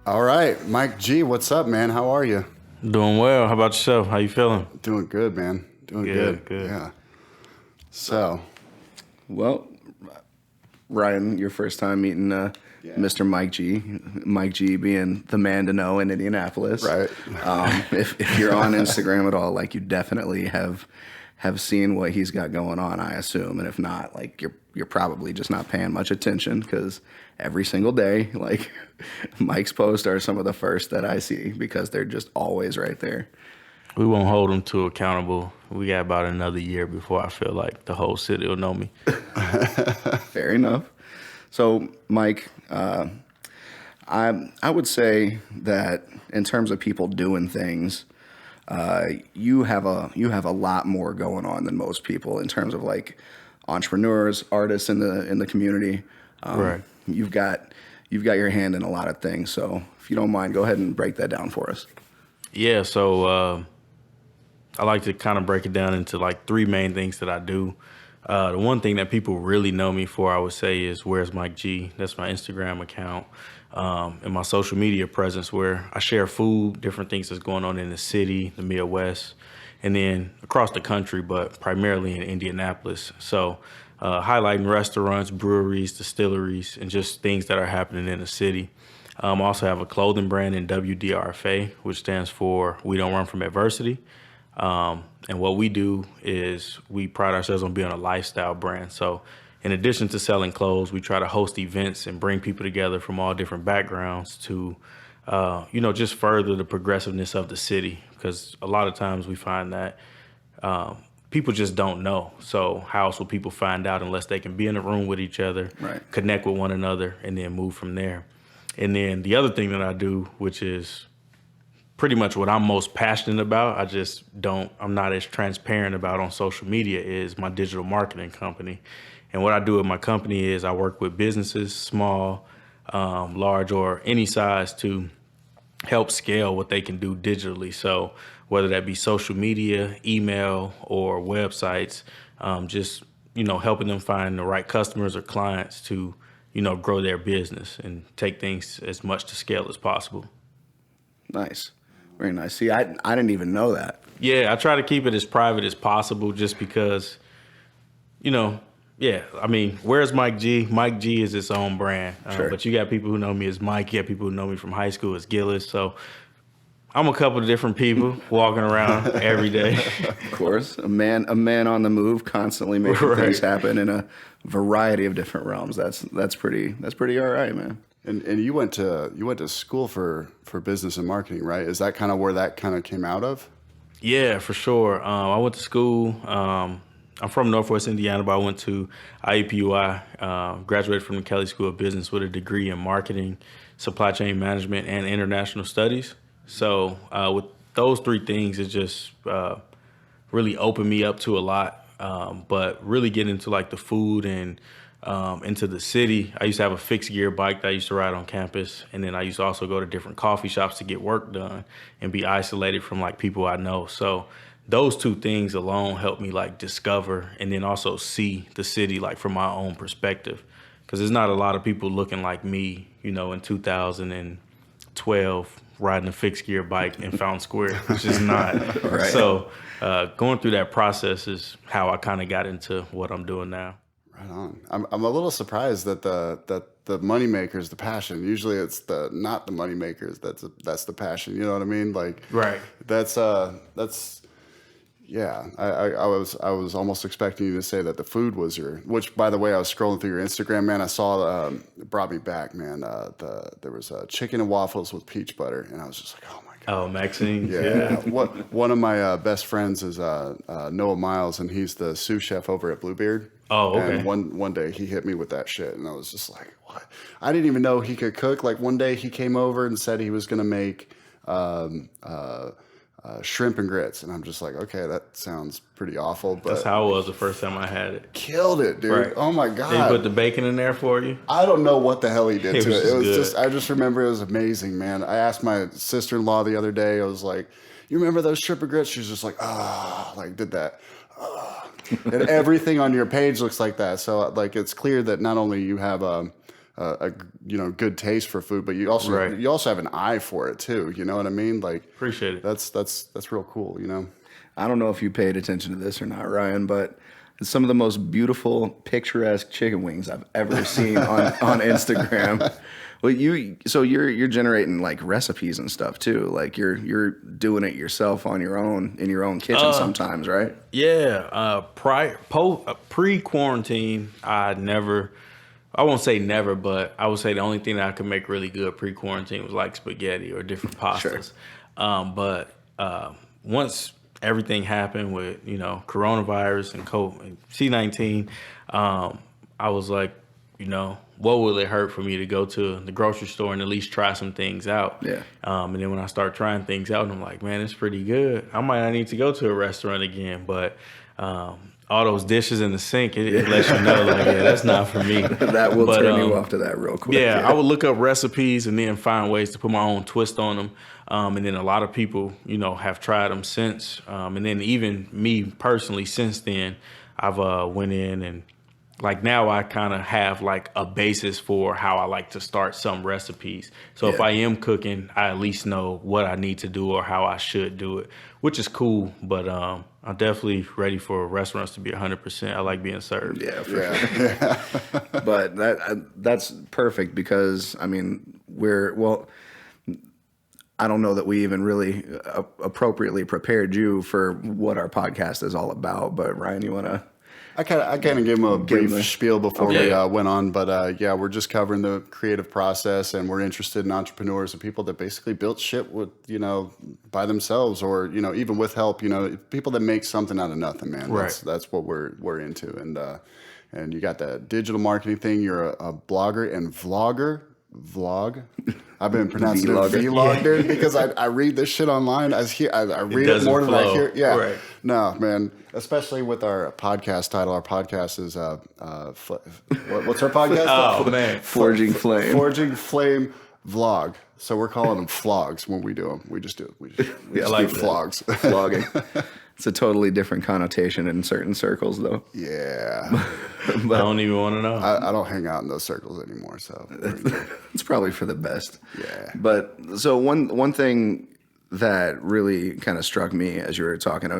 All right, Mike G, what's up, man? How are you? Doing well. How about yourself? How you feeling? Doing good, man. Doing good. Good. Yeah. So, Well, Ryan, your first time meeting Mr. Mike G. Mike G being the man to know in Indianapolis. right. If you're on Instagram at all, like you definitely have seen what he's got going on, I assume. And if not, like you're probably just not paying much attention because every single day, like Mike's posts are some of the first that I see because they're just always right there. We won't hold them to accountable. We got about another year before I feel like the whole city will know me. Fair enough. So, Mike, I would say that in terms of people doing things, you have a lot more going on than most people in terms of like entrepreneurs, artists in the community. Right. You've got your hand in a lot of things. So, if you don't mind, go ahead and break that down for us. Yeah, so I like to kind of break it down into like three main things that I do. The one thing that people really know me for, I would say, is Where's Mike G? That's my Instagram account and my social media presence where I share food, different things that's going on in the city, the Midwest, and then across the country, but primarily in Indianapolis. So highlighting restaurants, breweries, distilleries, and just things that are happening in the city. I also have a clothing brand in WDRFA, which stands for We Don't Run From Adversity. And what we do is we pride ourselves on being a lifestyle brand. So in addition to selling clothes, we try to host events and bring people together from all different backgrounds to, just further the progressiveness of the city. Because a lot of times we find that people just don't know. So how else will people find out unless they can be in a room with each other, Right. connect with one another, and then move from there. And then the other thing that I do, which is pretty much what I'm most passionate about, I'm not as transparent about on social media, is my digital marketing company. And what I do with my company is I work with businesses, small, large, or any size to help scale what they can do digitally. So whether that be social media, email, or websites, helping them find the right customers or clients to, grow their business and take things as much to scale as possible. Nice. Very nice. See, I didn't even know that. Yeah, I try to keep it as private as possible just because, where's Mike G? Mike G is its own brand. Sure. But you got people who know me as Mike. You got people who know me from high school as Gillis. So I'm a couple of different people walking around every day. Of course, a man on the move, constantly making Right. things happen in a variety of different realms. That's pretty all right, man. And you went to school for business and marketing, right? Is that kind of where that kind of came out of? Yeah, for sure. I went to school. I'm from Northwest Indiana, but I went to IUPUI, graduated from the Kelley School of Business with a degree in marketing, supply chain management, and international studies. So with those three things, it just really opened me up to a lot. But really getting into like the food and into the city. I used to have a fixed gear bike that I used to ride on campus. And then I used to also go to different coffee shops to get work done and be isolated from like people I know. So those two things alone helped me like discover and then also see the city like from my own perspective. Because there's not a lot of people looking like me, in 2012 riding a fixed gear bike in Fountain Square, which is not. Right. So going through that process is how I kind of got into what I'm doing now. Right on. I'm a little surprised that the money makers, the passion. Usually it's not the money makers that's the passion. You know what I mean? Like Right. That's yeah. I was almost expecting you to say that the food was which by the way, I was scrolling through your Instagram, man. I saw it brought me back, man. There was chicken and waffles with peach butter, and I was just like, oh my God. Oh, Maxine. Yeah. One of my best friends is Noah Miles, and he's the sous chef over at Bluebeard. Oh, okay. And one day he hit me with that shit, and I was just like, what? I didn't even know he could cook. Like one day he came over and said he was going to make shrimp and grits, and I'm just like, okay, that sounds pretty awful. But That's how it was the first time I had it. killed it, dude. Right. Oh my Did God. he put the bacon in there for you? I don't know what the hell he did It to was it. just It was good. just, I just remember it was amazing, man. I asked my sister-in-law the other day, I was like, you remember those shrimp and grits? She was just like, did that. And everything on your page looks like that. So like, it's clear that not only you have a good taste for food, but you also have an eye for it too. You know what I mean? Like, Appreciate it. That's real cool. You know. I don't know if you paid attention to this or not, Ryan, but it's some of the most beautiful, picturesque chicken wings I've ever seen on Instagram. Well, you're generating like recipes and stuff too. Like you're doing it yourself on your own in your own kitchen sometimes, right? Yeah. Pre-quarantine, I won't say never, but I would say the only thing that I could make really good pre-quarantine was like spaghetti or different pastas. Sure. But once everything happened with, coronavirus and C-19, I was like, what will it hurt for me to go to the grocery store and at least try some things out? Yeah. And then when I start trying things out, I'm like, man, it's pretty good. I might not need to go to a restaurant again, but all those dishes in the sink, it lets you know, like, yeah, that's not for me. That will turn you off to that real quick. Yeah, I would look up recipes and then find ways to put my own twist on them. And then a lot of people, have tried them since. And then even me personally, since then, I've went in and like now I kind of have like a basis for how I like to start some recipes. So if I am cooking, I at least know what I need to do or how I should do it, which is cool. But I'm definitely ready for restaurants to be 100%. I like being served. Yeah, for sure. But that's perfect because, I mean, I don't know that we even really appropriately prepared you for what our podcast is all about. But Ryan, you want to... I kind of gave him a brief spiel before we went on, but we're just covering the creative process, and we're interested in entrepreneurs and people that basically built shit with by themselves, or even with help. People that make something out of nothing, man. Right. That's what we're into, and you got that digital marketing thing. You're a blogger and vlog. I've been pronouncing it vlogger because I read this shit online. I read it more than I hear. Yeah, right. No, man. Especially with our podcast title. Our podcast is what's our podcast? Oh man, Forging Flame vlog. So we're calling them vlogs when we do them. We just do it. We just like do vlogs. Vlogging. It's a totally different connotation in certain circles, though. Yeah. But I don't even want to know. I don't hang out in those circles anymore, so It's probably for the best. Yeah. But so one thing that really kind of struck me as you were talking,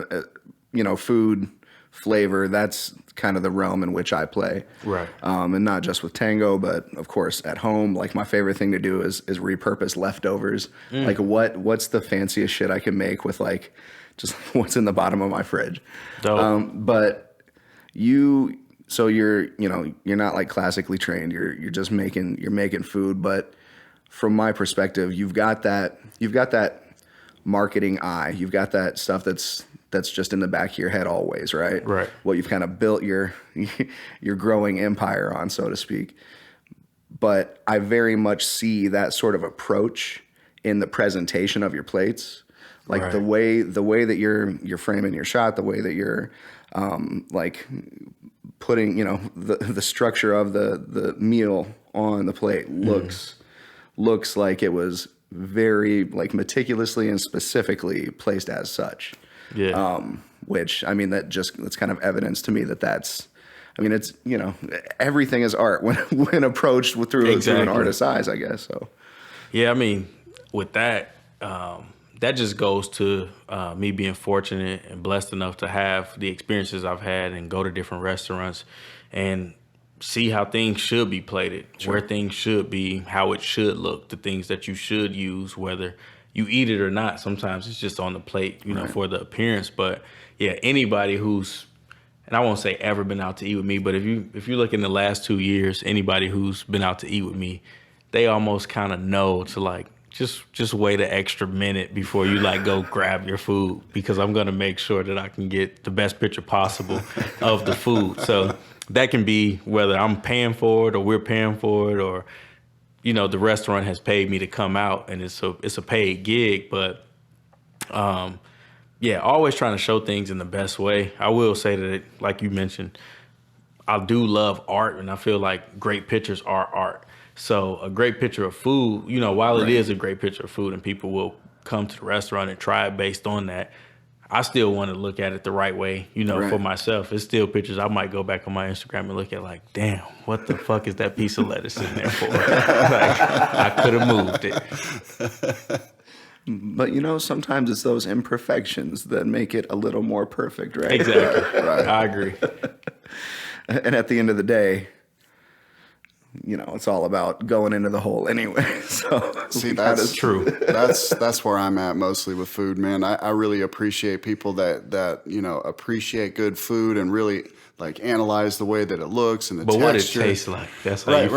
food, flavor, that's kind of the realm in which I play. Right. And not just with Tango, but of course at home. Like my favorite thing to do is repurpose leftovers. Like what's the fanciest shit I can make with like just what's in the bottom of my fridge. But you're not like classically trained. You're just making food. But from my perspective, you've got that marketing eye. You've got that stuff that's just in the back of your head always, right? Right. What you've kind of built your growing empire on, so to speak. But I very much see that sort of approach in the presentation of your plates. Like right. the way that you're framing your shot, the way that you're like putting, the structure of the meal on the plate looks like it was very like meticulously and specifically placed as such. Yeah. Which I mean that's kind of evidence to me it's everything is art when approached through an artist's eyes, I guess. So yeah, I mean with that. That just goes to me being fortunate and blessed enough to have the experiences I've had and go to different restaurants and see how things should be plated, where things should be, how it should look, the things that you should use, whether you eat it or not. Sometimes it's just on the plate, for the appearance. But yeah, anybody who's, and I won't say ever been out to eat with me, but if you look in the last 2 years, anybody who's been out to eat with me, they almost kind of know to like, just wait an extra minute before you like go grab your food, because I'm going to make sure that I can get the best picture possible of the food. So that can be whether I'm paying for it or we're paying for it, or, the restaurant has paid me to come out and it's a paid gig. But always trying to show things in the best way. I will say that, like you mentioned, I do love art, and I feel like great pictures are art. So a great picture of food, while it is a great picture of food and people will come to the restaurant and try it based on that, I still want to look at it the right way, you know, for Right. myself. It's still pictures I might go back on my Instagram and look at like, damn, what the fuck is that piece of lettuce sitting there for? Like, I could have moved it. But you know, sometimes it's those imperfections that make it a little more perfect, right? Exactly. Right. I agree. And at the end of the day, you know, it's all about going into the hole anyway. So See, we that's gotta- True. That's where I'm at mostly with food, man. I really appreciate people that you know appreciate good food and really like analyze the way that it looks and the But texture. what it tastes like, that's how you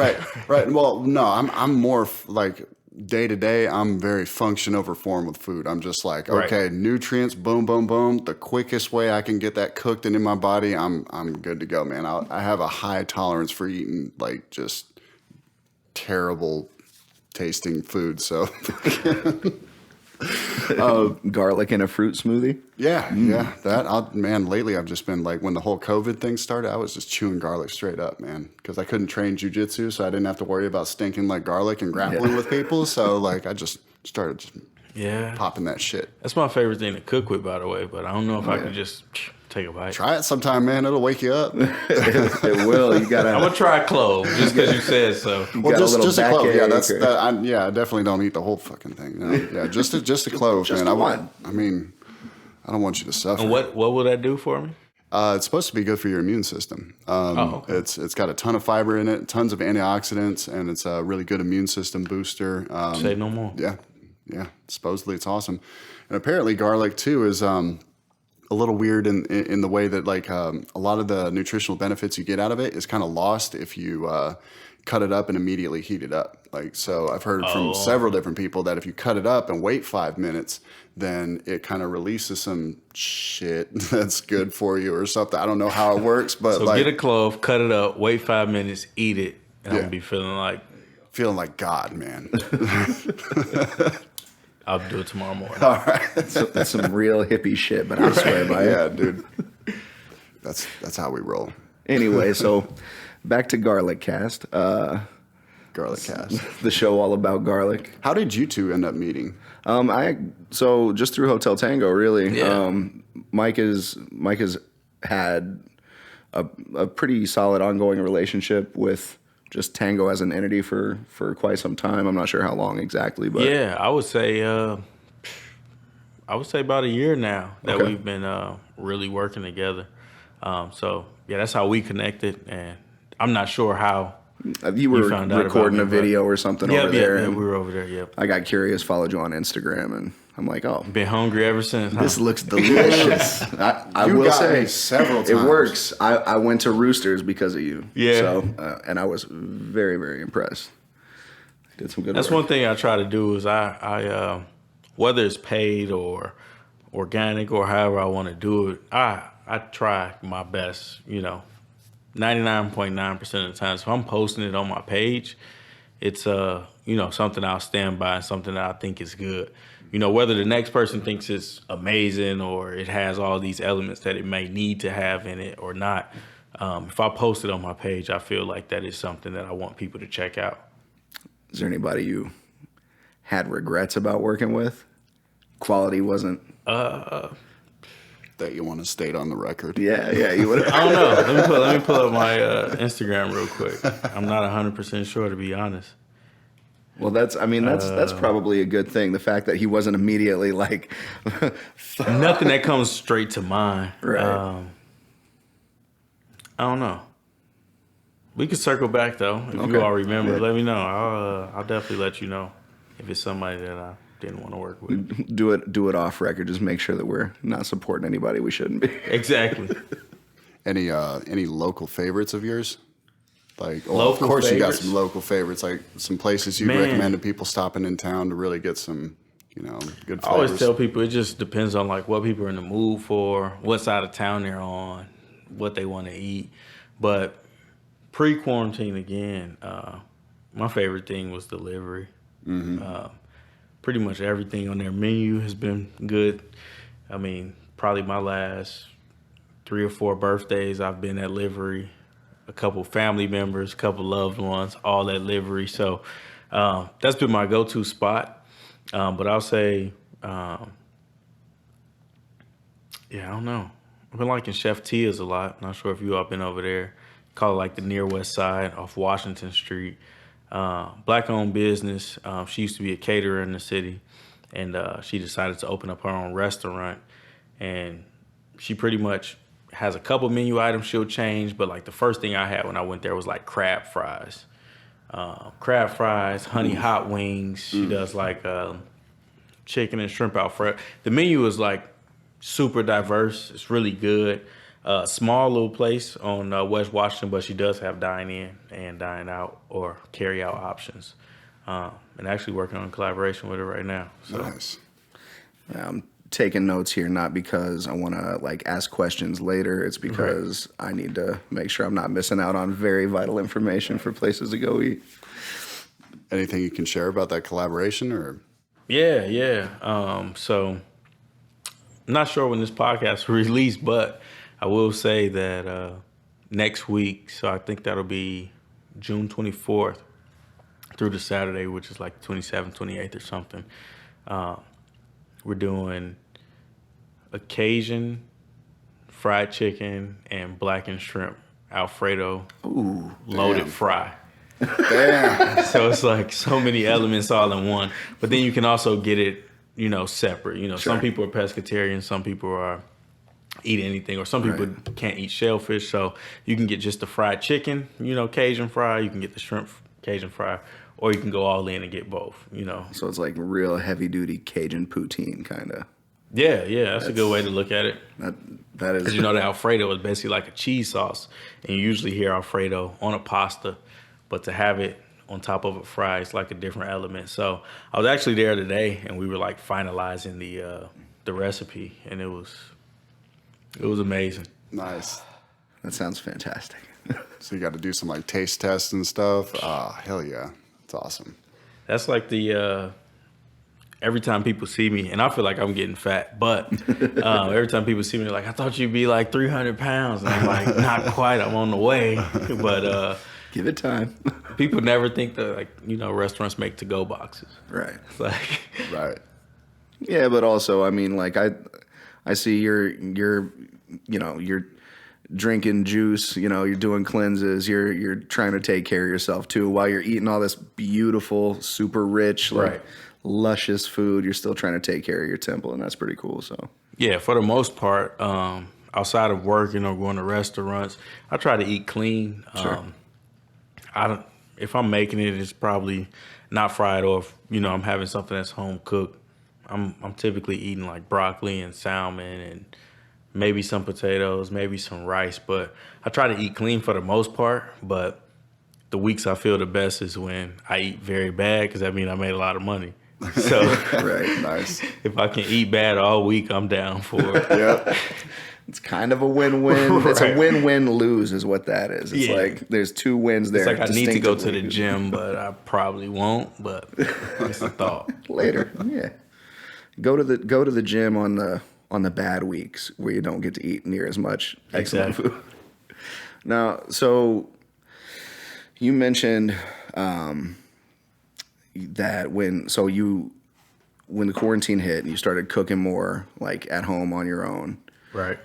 Right. Well, no, I'm more like day to day. I'm very function over form with food. I'm just like, Right. okay, nutrients, boom, boom, boom. The quickest way I can get that cooked and in my body, I'm good to go, man. I have a high tolerance for eating like just terrible tasting food. So garlic in a fruit smoothie. yeah, man, lately I've just been like, when the whole COVID thing started, I was just chewing garlic straight up, man, because I couldn't train jujitsu, so I didn't have to worry about stinking like garlic and grappling with people. So like I just started just Yeah. popping that shit. That's my favorite thing to cook with, by the way, but I don't know if I could just take a bite. Try it sometime, man. It'll wake you up. It will. You gotta. I'm going to try clove just because you said so. Well, got a little just a clove. Yeah, backache or- I definitely don't eat the whole fucking thing. No. Yeah, just a clove, Just man. one. I mean, I don't want you to suffer. And what will that do for me? It's supposed to be good for your immune system. Okay. It's got a ton of fiber in it, tons of antioxidants, and it's a really good immune system booster. Say no more. Yeah. Supposedly it's awesome, and apparently garlic too is a little weird in the way that like a lot of the nutritional benefits you get out of it is kind of lost if you cut it up and immediately heat it up. Like, so I've heard from several different people that if you cut it up and wait 5 minutes, then it kind of releases some shit that's good for you or something. I don't know how it works, but So like get a clove, cut it up, wait 5 minutes, eat it, and I'm Yeah. going to be feeling like feeling like God, man. I'll do it tomorrow morning. All right. That's some real hippie shit, but I swear by it. Yeah, dude. That's how we roll. Anyway, so back to Garlic Cast, Garlic cast. the show all about garlic. How did you two end up meeting? So just through Hotel Tango, really. Yeah. Mike has had a pretty solid ongoing relationship with just Tango as an entity for quite some time. I'm not sure how long exactly, but Yeah, I would say about a year now that Okay. we've been really working together. So yeah, that's how we connected, and I'm not sure how. you were found out recording about a me, but- video or something over Yeah, there. yeah, and we were over there. Yep, I got curious, followed you on Instagram, and I'm like, oh, been hungry ever since. Huh? this looks delicious. I You will got say me several it times. works. I went to Roosters because of you. Yeah. So and I was very, very impressed. Did some good That's work. one thing I try to do is I whether it's paid or organic or however I want to do it, I try my best, 99.9% of the time. So if I'm posting it on my page, it's something I'll stand by and something that I think is good. Whether the next person thinks it's amazing or it has all these elements that it may need to have in it or not. If I post it on my page, I feel like that is something that I want people to check out. Is there anybody you had regrets about working with? Quality wasn't. That you want to state on the record. Yeah, you would. I don't know. Let me pull up my Instagram real quick. I'm not 100% sure, to be honest. Well, that's probably a good thing. The fact that he wasn't immediately like, Nothing that comes straight to mind. Right. I don't know. We could circle back though. If Okay. you all remember, Yeah. let me know. I'll definitely let you know if it's somebody that I didn't want to work with. do it off record. Just make sure that we're not supporting anybody we shouldn't be. Exactly. Any local favorites of yours? Like, well, of Local course you got favorites? some local favorites, like some places you'd Man. recommend to people stopping in town to really get some, good flavors. I always tell people it just depends on like what people are in the mood for, what side of town they're on, what they want to eat. But pre-quarantine again, my favorite thing was delivery. Pretty much everything on their menu has been good. I mean, probably my last 3 or 4 birthdays, I've been at livery. A couple family members, a couple loved ones, all at livery. So that's been my go-to spot. But I'll say Yeah, I don't know. I've been liking Chef Tia's a lot. Not sure if you all been over there. Call it like the near west side off Washington Street. Black owned business. She used to be a caterer in the city, and she decided to open up her own restaurant. And she pretty much has a couple menu items she'll change, but like the first thing I had when I went there was like crab fries, honey hot wings. She does like chicken and shrimp Alfredo. The menu is like super diverse. It's really good. Small little place on West Washington, but she does have dine in and dine out or carry out options. And actually working on collaboration with her right now. So. Nice. I'm taking notes here, not because I want to like ask questions later. It's because I need to make sure I'm not missing out on very vital information for places to go eat. Anything you can share about that collaboration, or? Yeah. So I'm not sure when this podcast will release, but I will say that next week, so I think that'll be June 24th through the Saturday, which is like 27th, 28th or something. We're doing a Cajun fried chicken and blackened shrimp Alfredo loaded fry. Damn. So it's like so many elements all in one. But then you can also get it, separate. Some people are pescatarian, some people are eat anything, or some people can't eat shellfish. So you can get just the fried chicken, Cajun fry. You can get the shrimp Cajun fry, or you can go all in and get both. So it's like real heavy duty Cajun poutine kind of. Yeah, that's a good way to look at it. That is. Because the Alfredo is basically like a cheese sauce, and you usually hear Alfredo on a pasta, but to have it on top of a fry, it's like a different element. So I was actually there today, and we were like finalizing the recipe, and it was amazing. Nice. That sounds fantastic. So you got to do some like taste tests and stuff. Hell yeah. It's awesome. That's like the every time people see me, and I feel like I'm getting fat, but every time people see me, they're like, I thought you'd be like 300 pounds. And I'm like, not quite, I'm on the way. But give it time. People never think that restaurants make to-go boxes. Right. It's like, Right. Yeah, but also, I mean, like I see you're drinking juice, you're doing cleanses, you're trying to take care of yourself too while you're eating all this beautiful, super rich, like luscious food. You're still trying to take care of your temple, and that's pretty cool. So yeah, for the most part, outside of working or going to restaurants, I try to eat clean. Sure. If I'm making it, it's probably not fried, or if I'm having something that's home cooked. I'm typically eating like broccoli and salmon and maybe some potatoes, maybe some rice, but I try to eat clean for the most part. But the weeks I feel the best is when I eat very bad, because that means I made a lot of money. So Right. Nice. if I can eat bad all week, I'm down for it. Yep. it's kind of a win-win. It's a win-win-lose is what that is. It's Yeah. like there's two wins there. It's like I need to go to the gym, but I probably won't. But it's a thought. later. Yeah. Go to the gym on the bad weeks where you don't get to eat near as much excellent food. Now, so you mentioned that when the quarantine hit and you started cooking more like at home on your own, Right.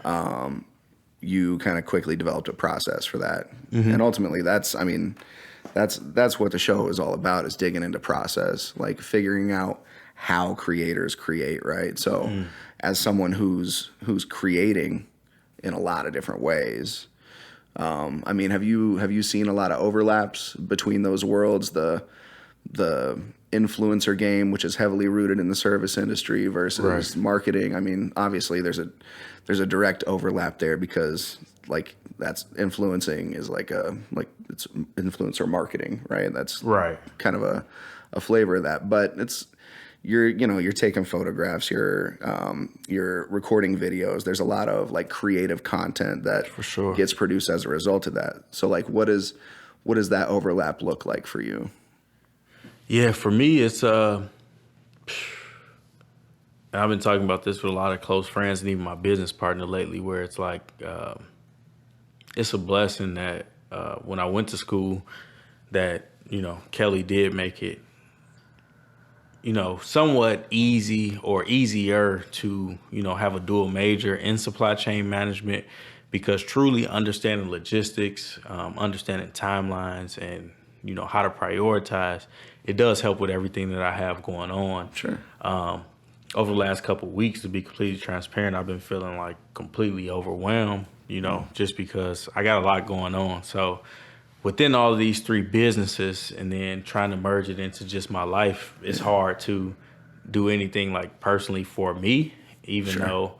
you kind of quickly developed a process for that. And ultimately that's what the show is all about, is digging into process, like figuring out how creators create, right? So as someone who's creating in a lot of different ways, I mean, have you seen a lot of overlaps between those worlds, the influencer game, which is heavily rooted in the service industry, versus marketing? I mean, obviously there's a direct overlap there, because like that's influencing is like it's influencer marketing, right? That's kind of a flavor of that, but you're taking photographs, you're recording videos. There's a lot of like creative content that For sure. gets produced as a result of that. So like, what does that overlap look like for you? Yeah, for me, it's and I've been talking about this with a lot of close friends and even my business partner lately, where it's like it's a blessing that when I went to school, that Kelly did make it somewhat easy or easier to, have a dual major in supply chain management, because truly understanding logistics, understanding timelines, and, how to prioritize, it does help with everything that I have going on. Sure. Over the last couple of weeks, to be completely transparent, I've been feeling like completely overwhelmed, just because I got a lot going on. So within all of these three businesses and then trying to merge it into just my life, it's hard to do anything like personally for me, even though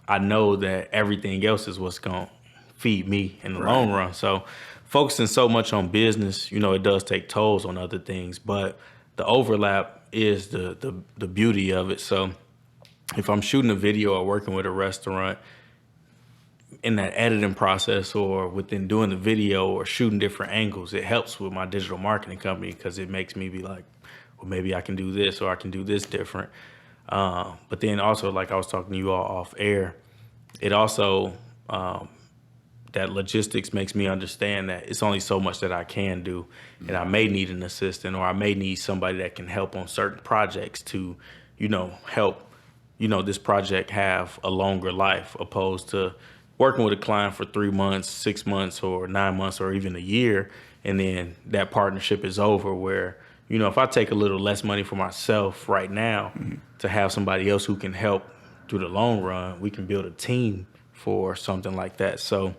I know that everything else is what's going to feed me in the long run. So focusing so much on business, it does take tolls on other things, but the overlap is the beauty of it. So if I'm shooting a video or working with a restaurant, in that editing process or within doing the video or shooting different angles, it helps with my digital marketing company, because it makes me be like, well, maybe I can do this or I can do this different. But then also, like I was talking to you all off air, it also, that logistics makes me understand that it's only so much that I can do, and I may need an assistant, or I may need somebody that can help on certain projects to, help, this project have a longer life, opposed to working with a client for 3 months, 6 months, or 9 months, or even a year, and then that partnership is over. Where, if I take a little less money for myself right now to have somebody else who can help through the long run, we can build a team for something like that. So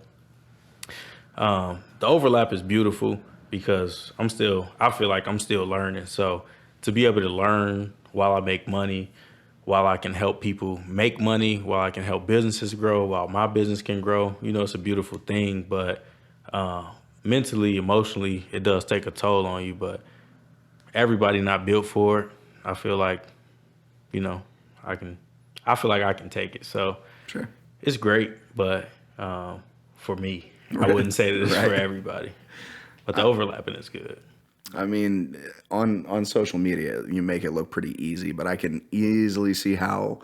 the overlap is beautiful, because I feel like I'm still learning. So to be able to learn while I make money, while I can help people make money, while I can help businesses grow, while my business can grow, it's a beautiful thing. But mentally, emotionally, it does take a toll on you. But everybody not built for it. I feel like, I feel like I can take it. So it's great, but for me, I wouldn't say that it's for everybody. But the overlapping is good. I mean, on social media, you make it look pretty easy, but I can easily see how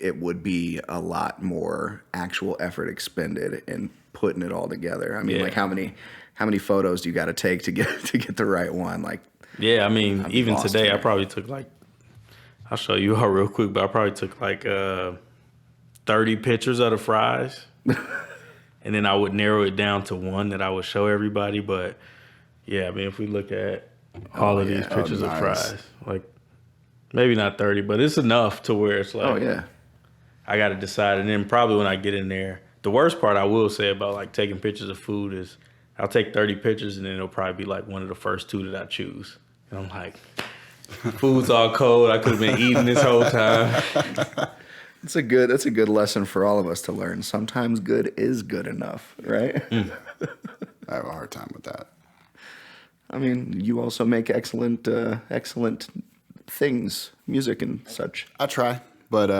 it would be a lot more actual effort expended in putting it all together. I mean, like how many photos do you got to take to get the right one? Like, I mean, even today, I probably took I'll show you all real quick, but I probably took 30 pictures of the fries, and then I would narrow it down to one that I would show everybody. But yeah, I mean, if we look at all of these pictures of fries, maybe not 30, but it's enough to where it's like, I got to decide. And then probably when I get in there, the worst part I will say about taking pictures of food is I'll take 30 pictures, and then it'll probably be one of the first 2 that I choose. And I'm like, food's all cold. I could have been eating this whole time. That's a good lesson for all of us to learn. Sometimes good is good enough, right? I have a hard time with that. I mean, you also make excellent things, music and such. I try, but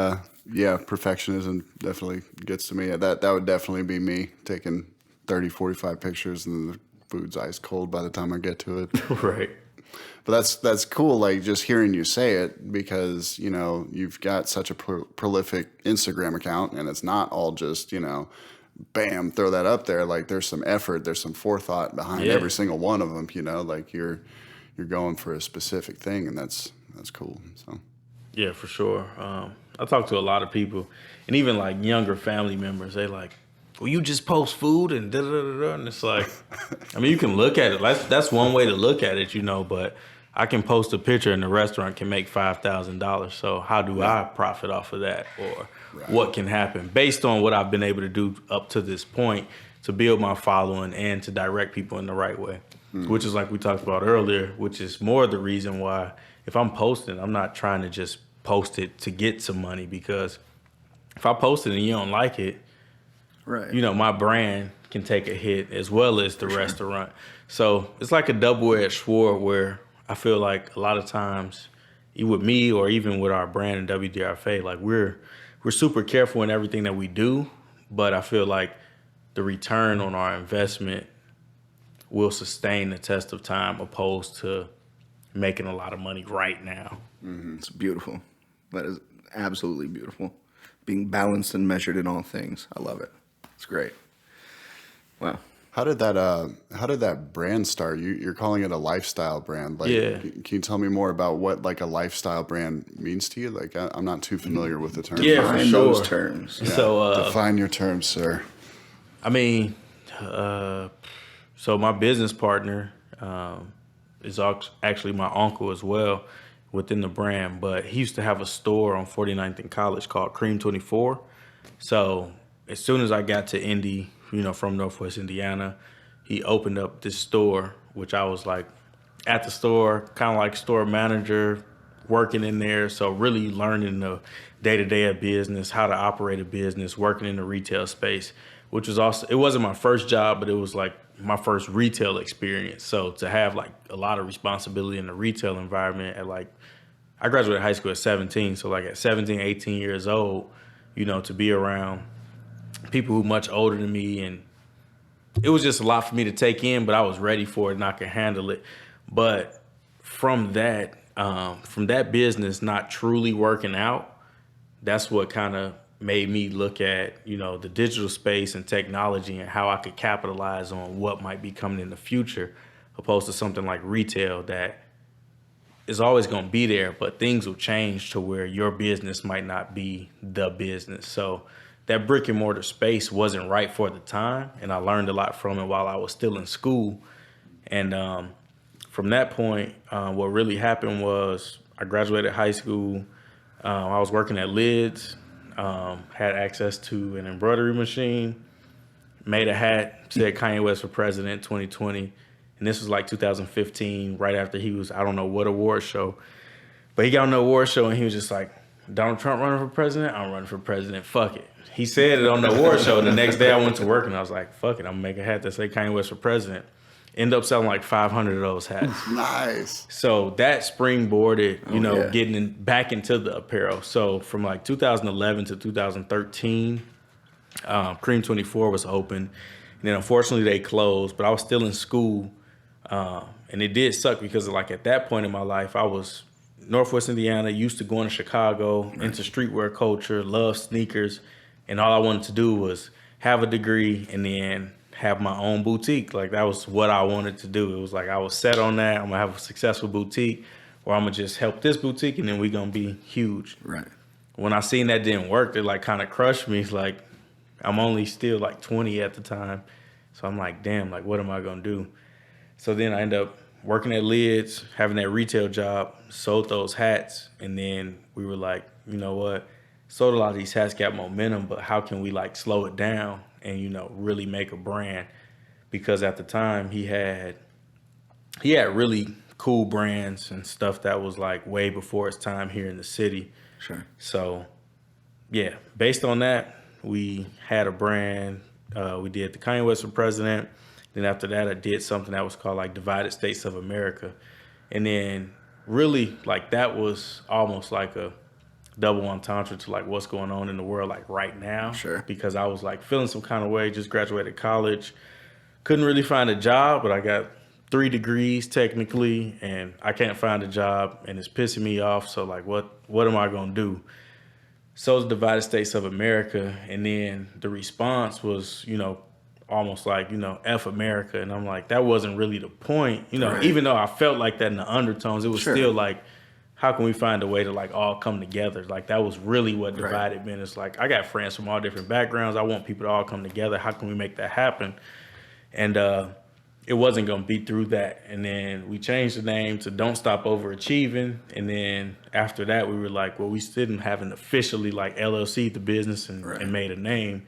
perfectionism definitely gets to me. That would definitely be me taking 30, 45 pictures, and the food's ice cold by the time I get to it. Right. But that's cool, just hearing you say it, because, you've got such a prolific Instagram account, and it's not all just, bam, throw that up there. There's some effort, there's some forethought behind every single one of them, you're going for a specific thing, and that's cool. So yeah, for sure. I talk to a lot of people, and even younger family members, they well, you just post food and da-da-da-da, and it's I mean, you can look at it. That's one way to look at it, but I can post a picture and the restaurant can make $5,000. So how do I profit off of that? Or what can happen based on what I've been able to do up to this point to build my following and to direct people in the right way, which is like we talked about earlier, which is more the reason why if I'm posting, I'm not trying to just post it to get some money, because if I post it and you don't like it, my brand can take a hit as well as the restaurant. So it's like a double-edged sword, where I feel like a lot of times, with me or even with our brand in WDRFA, we're super careful in everything that we do, but I feel like the return on our investment will sustain the test of time, opposed to making a lot of money right now. Mm-hmm. It's beautiful. That is absolutely beautiful. Being balanced and measured in all things. I love it. It's great. Wow. How did that brand start? You're calling it a lifestyle brand. Like, Yeah. can you tell me more about what like a lifestyle brand means to you? Like, I'm not too familiar with the term. Yeah, for Define sure. those terms. Yeah. So, Define your terms, sir. I mean, so my business partner is actually my uncle as well within the brand, but he used to have a store on 49th and College called Cream 24. So as soon as I got to Indy, from Northwest Indiana, he opened up this store, which I was like at the store, kind of like store manager, working in there. So really learning the day-to-day of business, how to operate a business, working in the retail space, which was also, it wasn't my first job, but it was like my first retail experience. So to have like a lot of responsibility in the retail environment at like, I graduated high school at 17. So like at 17, 18 years old, to be around people who much older than me, and it was just a lot for me to take in, but I was ready for it and I could handle it. But from that business not truly working out, that's what kind of made me look at, the digital space and technology and how I could capitalize on what might be coming in the future, opposed to something like retail that is always going to be there, but things will change to where your business might not be the business. So that brick and mortar space wasn't right for the time, and I learned a lot from it while I was still in school. And from that point, what really happened was I graduated high school. I was working at Lids, had access to an embroidery machine, made a hat, said Kanye West for president 2020. And this was like 2015, right after he was, I don't know what award show, but he got on the award show and he was just like, Donald Trump running for president? I'm running for president. Fuck it. He said it on the award show. The next day I went to work and I was like, fuck it. I'm going to make a hat that say Kanye West for president. End up selling like 500 of those hats. Nice. So that springboarded, getting back into the apparel. So from like 2011 to 2013, Cream 24 was open. And then unfortunately they closed, but I was still in school. And it did suck because like at that point in my life, I was Northwest Indiana, used to going to Chicago, into streetwear culture, loved sneakers. And all I wanted to do was have a degree and then have my own boutique. Like that was what I wanted to do. It was like I was set on that. I'm gonna have a successful boutique, or I'm gonna just help this boutique and then we gonna be huge. Right. When I seen that didn't work, it like kind of crushed me. It's like I'm only still like 20 at the time. So I'm like, damn, like what am I gonna do? So then I end up working at Lids, having that retail job, sold those hats, and then we were like, you know what? Sold a lot of these hats, got momentum, but how can we like slow it down and, really make a brand? Because at the time he had really cool brands and stuff that was like way before its time here in the city. Sure. So yeah, based on that, we had a brand. We did the Kanye West for president. Then after that, I did something that was called like Divided States of America. And then really like that was almost like a double entendre to like what's going on in the world like right now. Sure. Because I was like feeling some kind of way, just graduated college, couldn't really find a job, but I got 3 degrees technically and I can't find a job and it's pissing me off. So like what am I gonna do? So it's Divided States of America. And then the response was, almost like, F America. And I'm like, that wasn't really the point. Right. Even though I felt like that in the undertones, it was Sure. still like, how can we find a way to like all come together? Like that was really what divided me. It's like, I got friends from all different backgrounds. I want people to all come together. How can we make that happen? And it wasn't going to be through that. And then we changed the name to Don't Stop Overachieving. And then after that, we were like, well, we still haven't officially like LLC the business and made a name.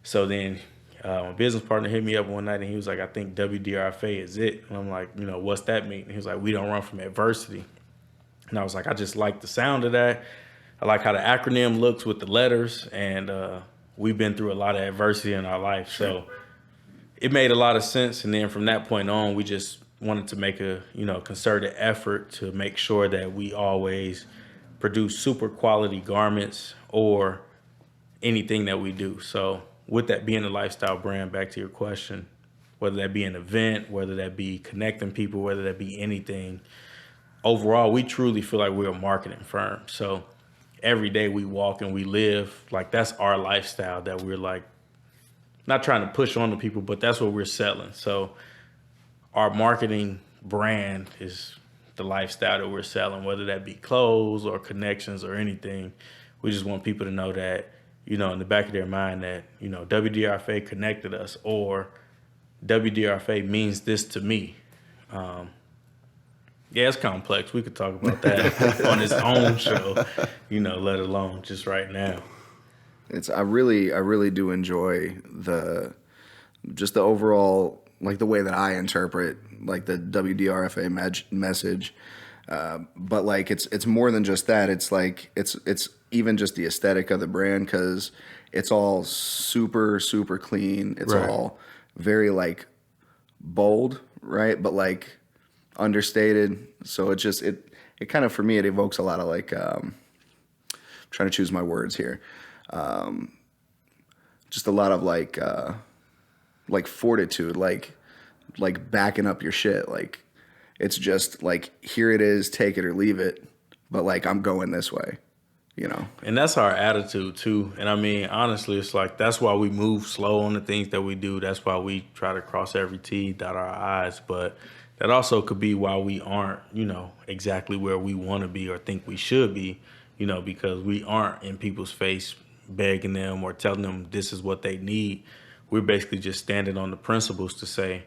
So then my business partner hit me up one night and he was like, I think WDRFA is it. And I'm like, what's that mean? And he was like, we don't run from adversity. And I was like, I just like the sound of that. I like how the acronym looks with the letters. And we've been through a lot of adversity in our life. So it made a lot of sense. And then from that point on, we just wanted to make a, concerted effort to make sure that we always produce super quality garments or anything that we do. So with that being a lifestyle brand, back to your question, whether that be an event, whether that be connecting people, whether that be anything, overall, we truly feel like we're a marketing firm. So every day we walk and we live, like that's our lifestyle that we're like not trying to push on the people, but that's what we're selling. So our marketing brand is the lifestyle that we're selling, whether that be clothes or connections or anything. We just want people to know that, in the back of their mind that, WDRFA connected us, or WDRFA means this to me. Yeah, it's complex. We could talk about that on its own show, let alone just right now. I really do enjoy the overall, like the way that I interpret like the WDRFA message. But like it's more than just that. It's like it's even just the aesthetic of the brand, because it's all super clean. It's Right. all very like bold, right? But like understated. So it kind of, for me, it evokes a lot of like trying to choose my words here. Just a lot of like fortitude, like backing up your shit. Like it's just like, here it is, take it or leave it. But like, I'm going this way, And that's our attitude too. And I mean, honestly, it's like, that's why we move slow on the things that we do. That's why we try to cross every T, dot our I's. But that also could be why we aren't, exactly where we want to be or think we should be, because we aren't in people's face begging them or telling them this is what they need. We're basically just standing on the principles to say,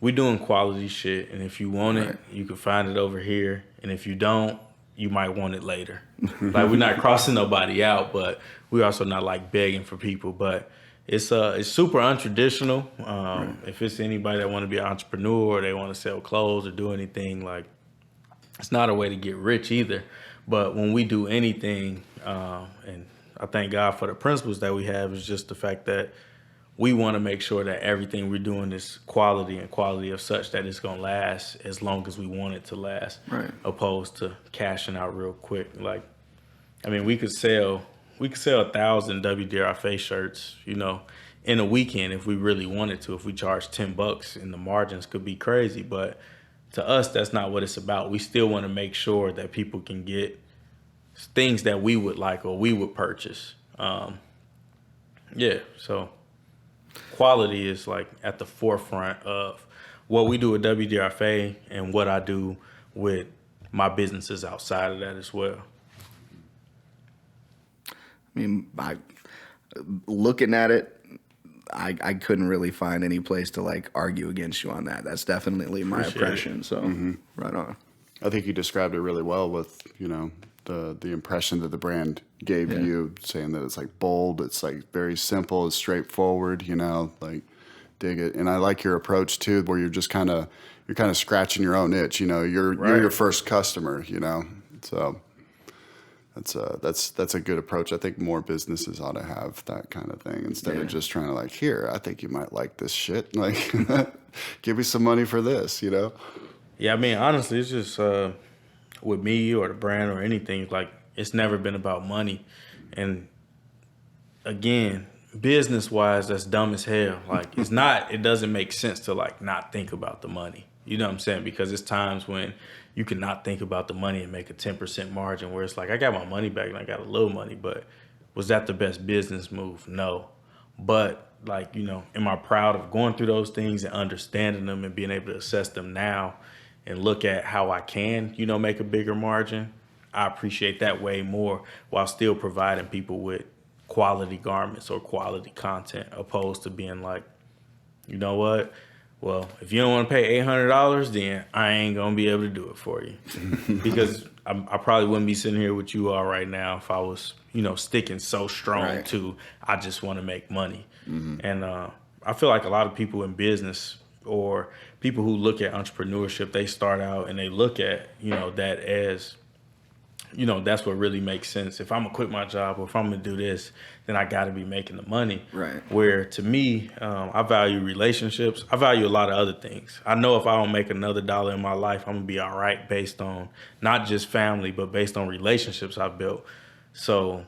we're doing quality shit, and if you want it, you can find it over here. And if you don't, you might want it later. Like, we're not crossing nobody out, but we're also not like begging for people. But it's super untraditional. If it's anybody that want to be an entrepreneur or they want to sell clothes or do anything, like, it's not a way to get rich either. But when we do anything, and I thank God for the principles that we have, is just the fact that we want to make sure that everything we're doing is quality, and quality of such that it's going to last as long as we want it to last, Right. opposed to cashing out real quick. Like, I mean, we could sell 1,000 WDRFA shirts, in a weekend if we really wanted to. If we charge $10, and the margins could be crazy, but to us, that's not what it's about. We still want to make sure that people can get things that we would like or we would purchase. So quality is like at the forefront of what we do at WDRFA and what I do with my businesses outside of that as well. I mean, looking at it, I couldn't really find any place to like argue against you on that. That's definitely my impression. So right on. I think you described it really well with, the impression that the brand gave you, saying that it's like bold, it's like very simple, it's straightforward, like dig it. And I like your approach too, where you're just kind of scratching your own itch, you're your first customer, So that's a good approach. I think more businesses ought to have that kind of thing instead of just trying to like, here, I think you might like this shit. Like, give me some money for this, Yeah, I mean, honestly, it's just with me or the brand or anything, like, it's never been about money. And again, business-wise, that's dumb as hell. Like, it doesn't make sense to like not think about the money. You know what I'm saying? Because it's times when you cannot think about the money and make a 10% margin, where it's like, I got my money back and I got a little money, but was that the best business move? No. But like, am I proud of going through those things and understanding them and being able to assess them now and look at how I can, make a bigger margin? I appreciate that way more, while still providing people with quality garments or quality content, opposed to being like, you know what? Well, if you don't want to pay $800, then I ain't going to be able to do it for you. Because I probably wouldn't be sitting here with you all right now if I was, sticking so strong to, I just want to make money. And I feel like a lot of people in business, or people who look at entrepreneurship, they start out and they look at, that as, that's what really makes sense. If I'm going to quit my job, or if I'm going to do this, then I got to be making the money. Right. Where to me, I value relationships. I value a lot of other things. I know if I don't make another dollar in my life, I'm going to be all right, based on not just family, but based on relationships I've built. So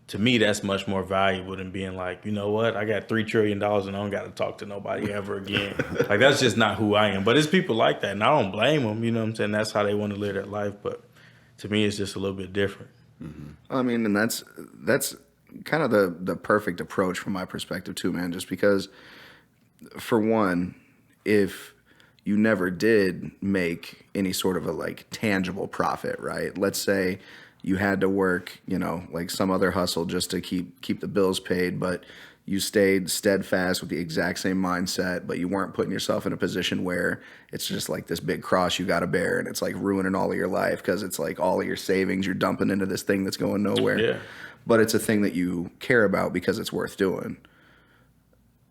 to me, that's much more valuable than being like, you know what, I got $3 trillion and I don't got to talk to nobody ever again. Like, that's just not who I am. But it's people like that, and I don't blame them. You know what I'm saying? That's how they want to live their life. But to me, it's just a little bit different. I mean, and that's kind of the perfect approach from my perspective too, man. Just because, for one, if you never did make any sort of a like tangible profit, right? Let's say you had to work, like some other hustle just to keep the bills paid, but you stayed steadfast with the exact same mindset, but you weren't putting yourself in a position where it's just like this big cross you got to bear and it's like ruining all of your life because it's like all of your savings you're dumping into this thing that's going nowhere. Yeah. But it's a thing that you care about because it's worth doing.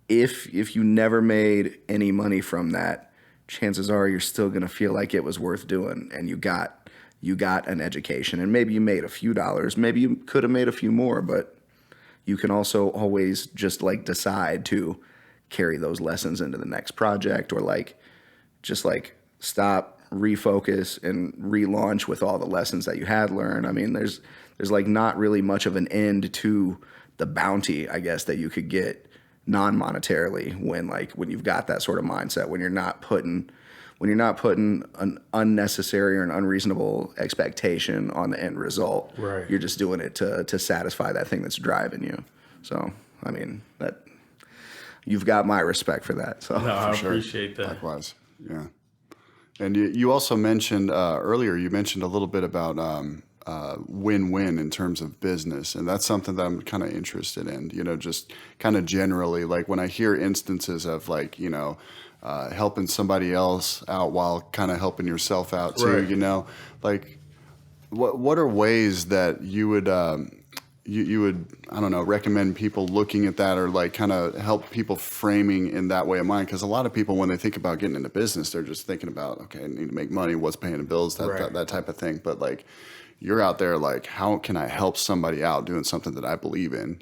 If you never made any money from that, chances are you're still going to feel like it was worth doing, and you got an education, and maybe you made a few dollars, maybe you could have made a few more, but you can also always just like decide to carry those lessons into the next project, or like just like stop, refocus, and relaunch with all the lessons that you had learned. I mean, there's like not really much of an end to the bounty, I guess, that you could get non-monetarily when you've got that sort of mindset, when you're not putting an unnecessary or an unreasonable expectation on the end result. Right. You're just doing it to satisfy that thing that's driving you. So, I mean, that you've got my respect for that. So, No, I appreciate that. Likewise, yeah. And you also mentioned earlier, you mentioned a little bit about win-win in terms of business. And that's something that I'm kind of interested in, just kind of generally, like when I hear instances of like, helping somebody else out while kind of helping yourself out too, Right. like what are ways that you would, you would, I don't know, recommend people looking at that, or like kind of help people framing in that way of mind? Because a lot of people, when they think about getting into business, they're just thinking about, okay, I need to make money, what's paying the bills, that type of thing. But like, you're out there like, how can I help somebody out doing something that I believe in?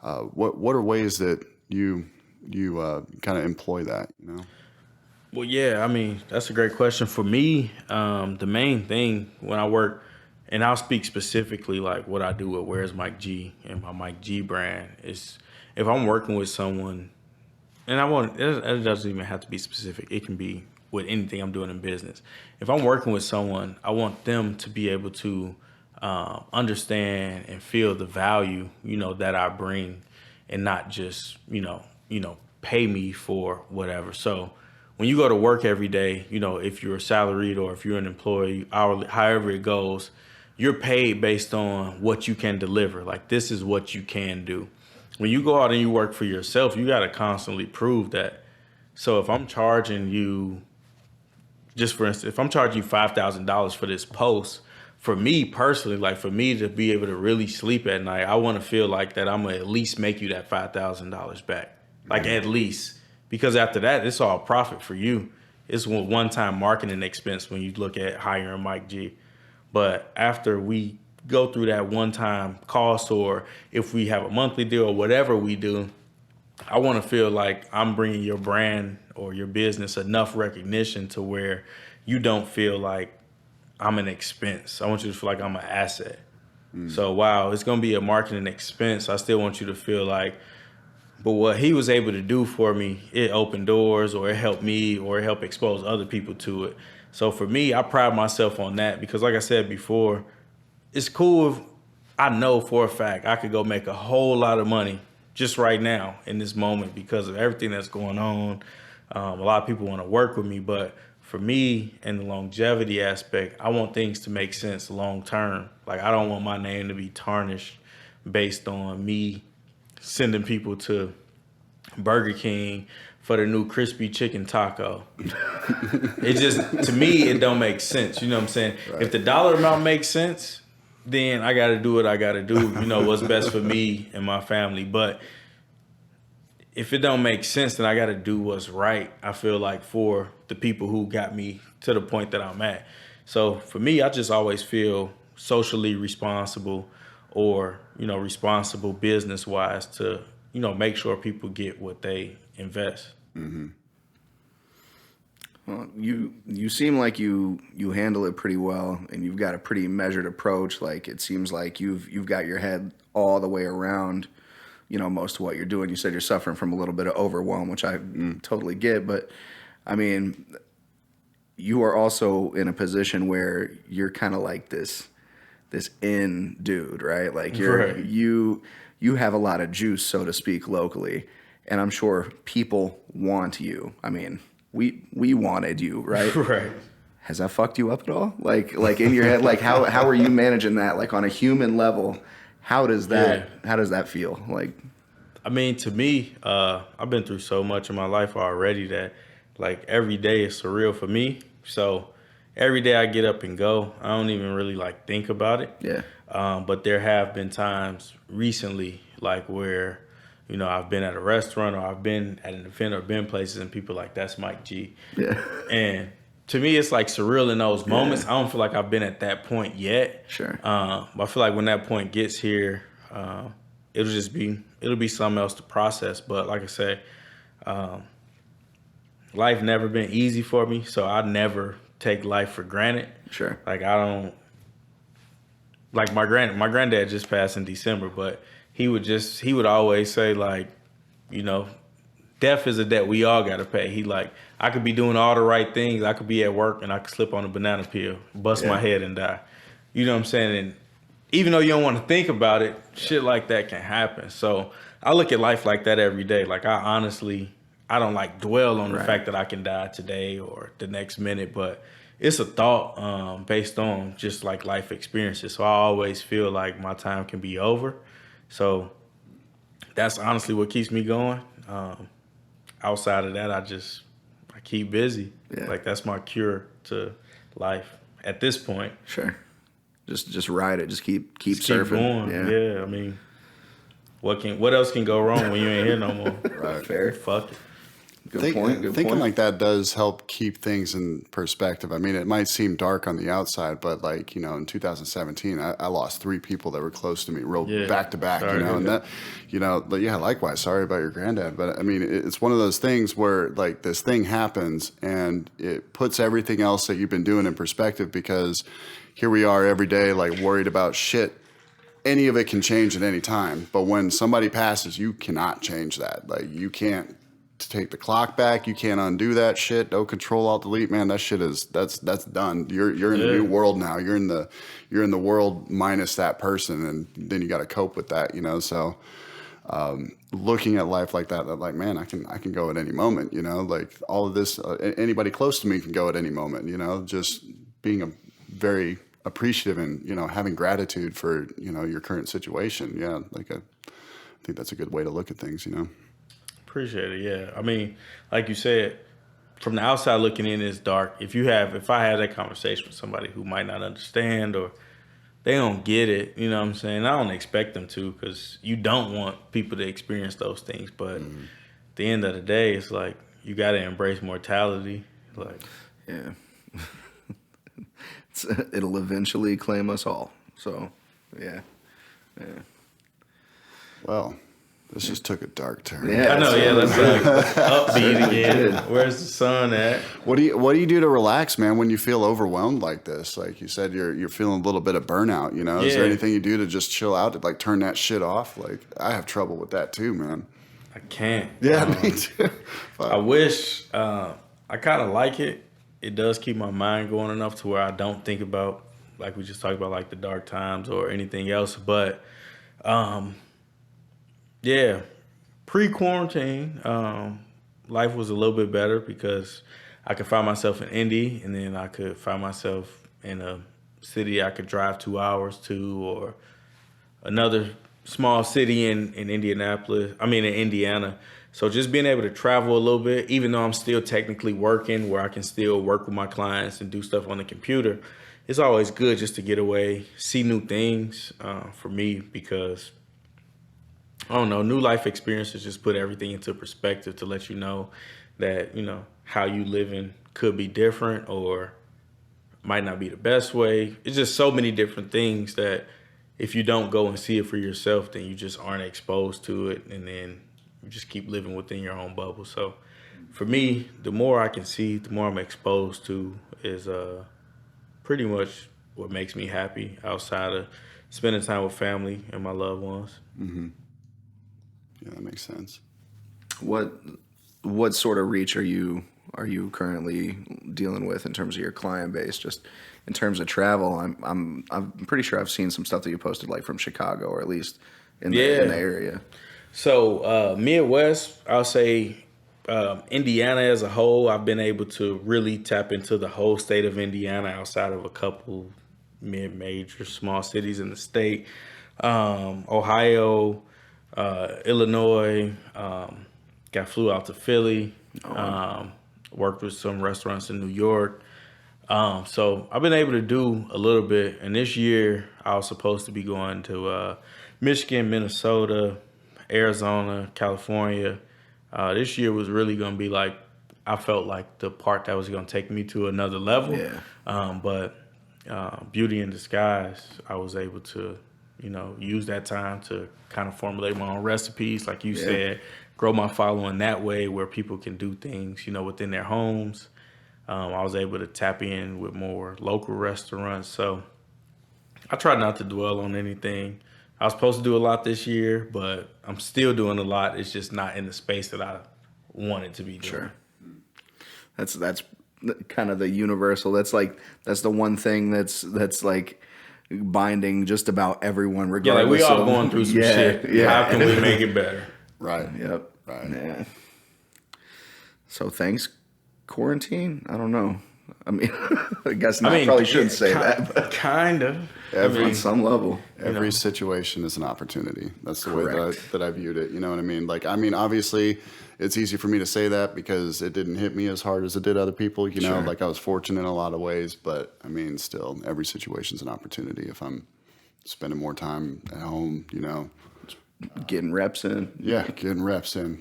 What are ways that you kind of employ that? Well, yeah, I mean, that's a great question. For me, the main thing when I work, and I'll speak specifically like what I do with Where's Mike G and my Mike G brand, is if I'm working with someone, and it doesn't even have to be specific. It can be with anything I'm doing in business. If I'm working with someone, I want them to be able to understand and feel the value, that I bring, and not just, pay me for whatever. So when you go to work every day, if you're salaried or if you're an employee, hourly, however it goes, you're paid based on what you can deliver. Like, this is what you can do. When you go out and you work for yourself, you got to constantly prove that. So if I'm charging you, just for instance, if I'm charging you $5,000 for this post, for me personally, like for me to be able to really sleep at night, I want to feel like that I'm going to at least make you that $5,000 back. Like, at least. Because after that, it's all profit for you. It's one-time marketing expense when you look at hiring Mike G. But after we go through that one-time cost, or if we have a monthly deal or whatever we do, I want to feel like I'm bringing your brand or your business enough recognition to where you don't feel like I'm an expense. I want you to feel like I'm an asset. So while it's going to be a marketing expense, I still want you to feel like, but what he was able to do for me, it opened doors, or it helped me, or it helped expose other people to it. So for me, I pride myself on that, because like I said before, it's cool if I know for a fact I could go make a whole lot of money just right now in this moment because of everything that's going on. A lot of people want to work with me, but for me, in the longevity aspect, I want things to make sense long term. Like, I don't want my name to be tarnished based on me sending people to Burger King for the new crispy chicken taco. It just, to me, it don't make sense. You know what I'm saying? Right. If the dollar amount makes sense, then I got to do what I got to do. What's best for me and my family. But if it don't make sense, then I got to do what's right, I feel like, for the people who got me to the point that I'm at. So for me, I just always feel socially responsible, or, responsible business-wise to, make sure people get what they invest. Mm-hmm. Well, you seem like you handle it pretty well, and you've got a pretty measured approach. Like, it seems like you've got your head all the way around, most of what you're doing. You said you're suffering from a little bit of overwhelm, which I totally get. But, I mean, you are also in a position where you're kind of like this in dude, right? Like Right. you have a lot of juice, so to speak, locally, and I'm sure people want you. I mean, we wanted you, right? Right. Has that fucked you up at all? Like in your head, like how are you managing that? Like on a human level, how does that feel? Like, I mean, to me, I've been through so much in my life already that like every day is surreal for me. So every day I get up and go, I don't even really like think about it. yeah, But there have been times recently, like where, I've been at a restaurant or I've been at an event or been places and people like, that's Mike G. yeah, And to me, it's like surreal in those moments. I don't feel like I've been at that point yet. sure, But I feel like when that point gets here, it'll be something else to process. But like I said, life never been easy for me, so I never take life for granted. sure, Like I don't like my granddad just passed in December, but he would always say like, you know, death is a debt we all gotta pay. He like, I could be doing all the right things, I could be at work and I could slip on a banana peel, bust my head and die. You know what I'm saying? And even though you don't want to think about it, shit like that can happen. So I look at life like that every day. Like I don't like dwell on the fact that I can die today or the next minute, but it's a thought based on just like life experiences. So I always feel like my time can be over. So that's honestly what keeps me going. Outside of that, I keep busy. Yeah. Like that's my cure to life at this point. sure. Just ride it. Just keep Just surfing. Keep going. Yeah, I mean, what else can go wrong when you ain't here no more? Right. Fair. Fuck it. Good point. Good Thinking point. like that does help keep things in perspective. I mean, it might seem dark on the outside, but like, you know, in 2017, I lost 3 people that were close to me, back to back, Sorry you know, to and hear that, you know, but yeah, likewise, sorry about your granddad. But I mean, it's one of those things where like this thing happens and it puts everything else that you've been doing in perspective, because here we are every day, like worried about shit. Any of it can change at any time. But when somebody passes, you cannot change that. Like you can't take the clock back. You can't undo that shit. No control alt delete, man. That shit that's done. You're in the new world now. You're in the world minus that person, and then you got to cope with that, you know. So looking at life like that, like, man, I can go at any moment, you know. Like all of this, anybody close to me can go at any moment, you know. Just being a very appreciative and, you know, having gratitude for, you know, your current situation. Yeah, like I think that's a good way to look at things, you know. Appreciate it. Yeah, I mean, like you said, from the outside looking in, it's dark. If I had that conversation with somebody who might not understand or they don't get it, you know what I'm saying? I don't expect them to, because you don't want people to experience those things. But at the end of the day, it's like you got to embrace mortality. Like, Yeah. It'll eventually claim us all. So, yeah. Well, this just took a dark turn. Yeah. I know, yeah, let's upbeat again. Where's the sun at? What do you do to relax, man, when you feel overwhelmed like this? Like you said, you're feeling a little bit of burnout, you know? Is there Yeah. anything you do to just chill out, to like turn that shit off? Like I have trouble with that too, man. I can't. Yeah, me too. I wish. I kind of like it. It does keep my mind going enough to where I don't think about, like we just talked about, like the dark times or anything else. But yeah, pre-quarantine, life was a little bit better because I could find myself in Indy, and then I could find myself in a city I could drive 2 hours to, or another small city in Indiana. So just being able to travel a little bit, even though I'm still technically working, where I can still work with my clients and do stuff on the computer, it's always good just to get away, see new things for me, because I don't know, new life experiences just put everything into perspective to let you know that, you know, how you living could be different or might not be the best way. It's just so many different things that if you don't go and see it for yourself, then you just aren't exposed to it, and then you just keep living within your own bubble. So for me, the more I can see, the more I'm exposed to is pretty much what makes me happy outside of spending time with family and my loved ones. Yeah, that makes sense. What sort of reach are you are you currently dealing with in terms of your client base? Just in terms of travel, I'm pretty sure I've seen some stuff that you posted like from Chicago, or at least in the area. So Midwest, I'll say Indiana as a whole, I've been able to really tap into the whole state of Indiana outside of a couple mid-major small cities in the state. Ohio, Illinois, flew out to Philly, worked with some restaurants in New York. So I've been able to do a little bit. And this year I was supposed to be going to Michigan, Minnesota, Arizona, California. This year was really going to be like, I felt like the part that was going to take me to another level. Yeah. But beauty in disguise, I was able to, use that time to kind of formulate my own recipes, like you said, grow my following that way where people can do things, within their homes. I was able to tap in with more local restaurants. So I try not to dwell on anything. I was supposed to do a lot this year, but I'm still doing a lot. It's just not in the space that I wanted to be doing. Sure. That's kind of the universal. That's the one thing that's like binding just about everyone, regardless. Yeah, like we all going through some shit. Yeah. How can we make it better? Right. Yep. Right. Yeah. So thanks, quarantine. I don't know. I mean, I guess not. I probably shouldn't say that. But kind of. On some level. Every situation is an opportunity. That's the way that I viewed it. You know what I mean? Like, obviously, it's easy for me to say that because it didn't hit me as hard as it did other people. You know, like I was fortunate in a lot of ways. But, still, every situation is an opportunity. If I'm spending more time at home, getting reps in. Yeah, getting reps in,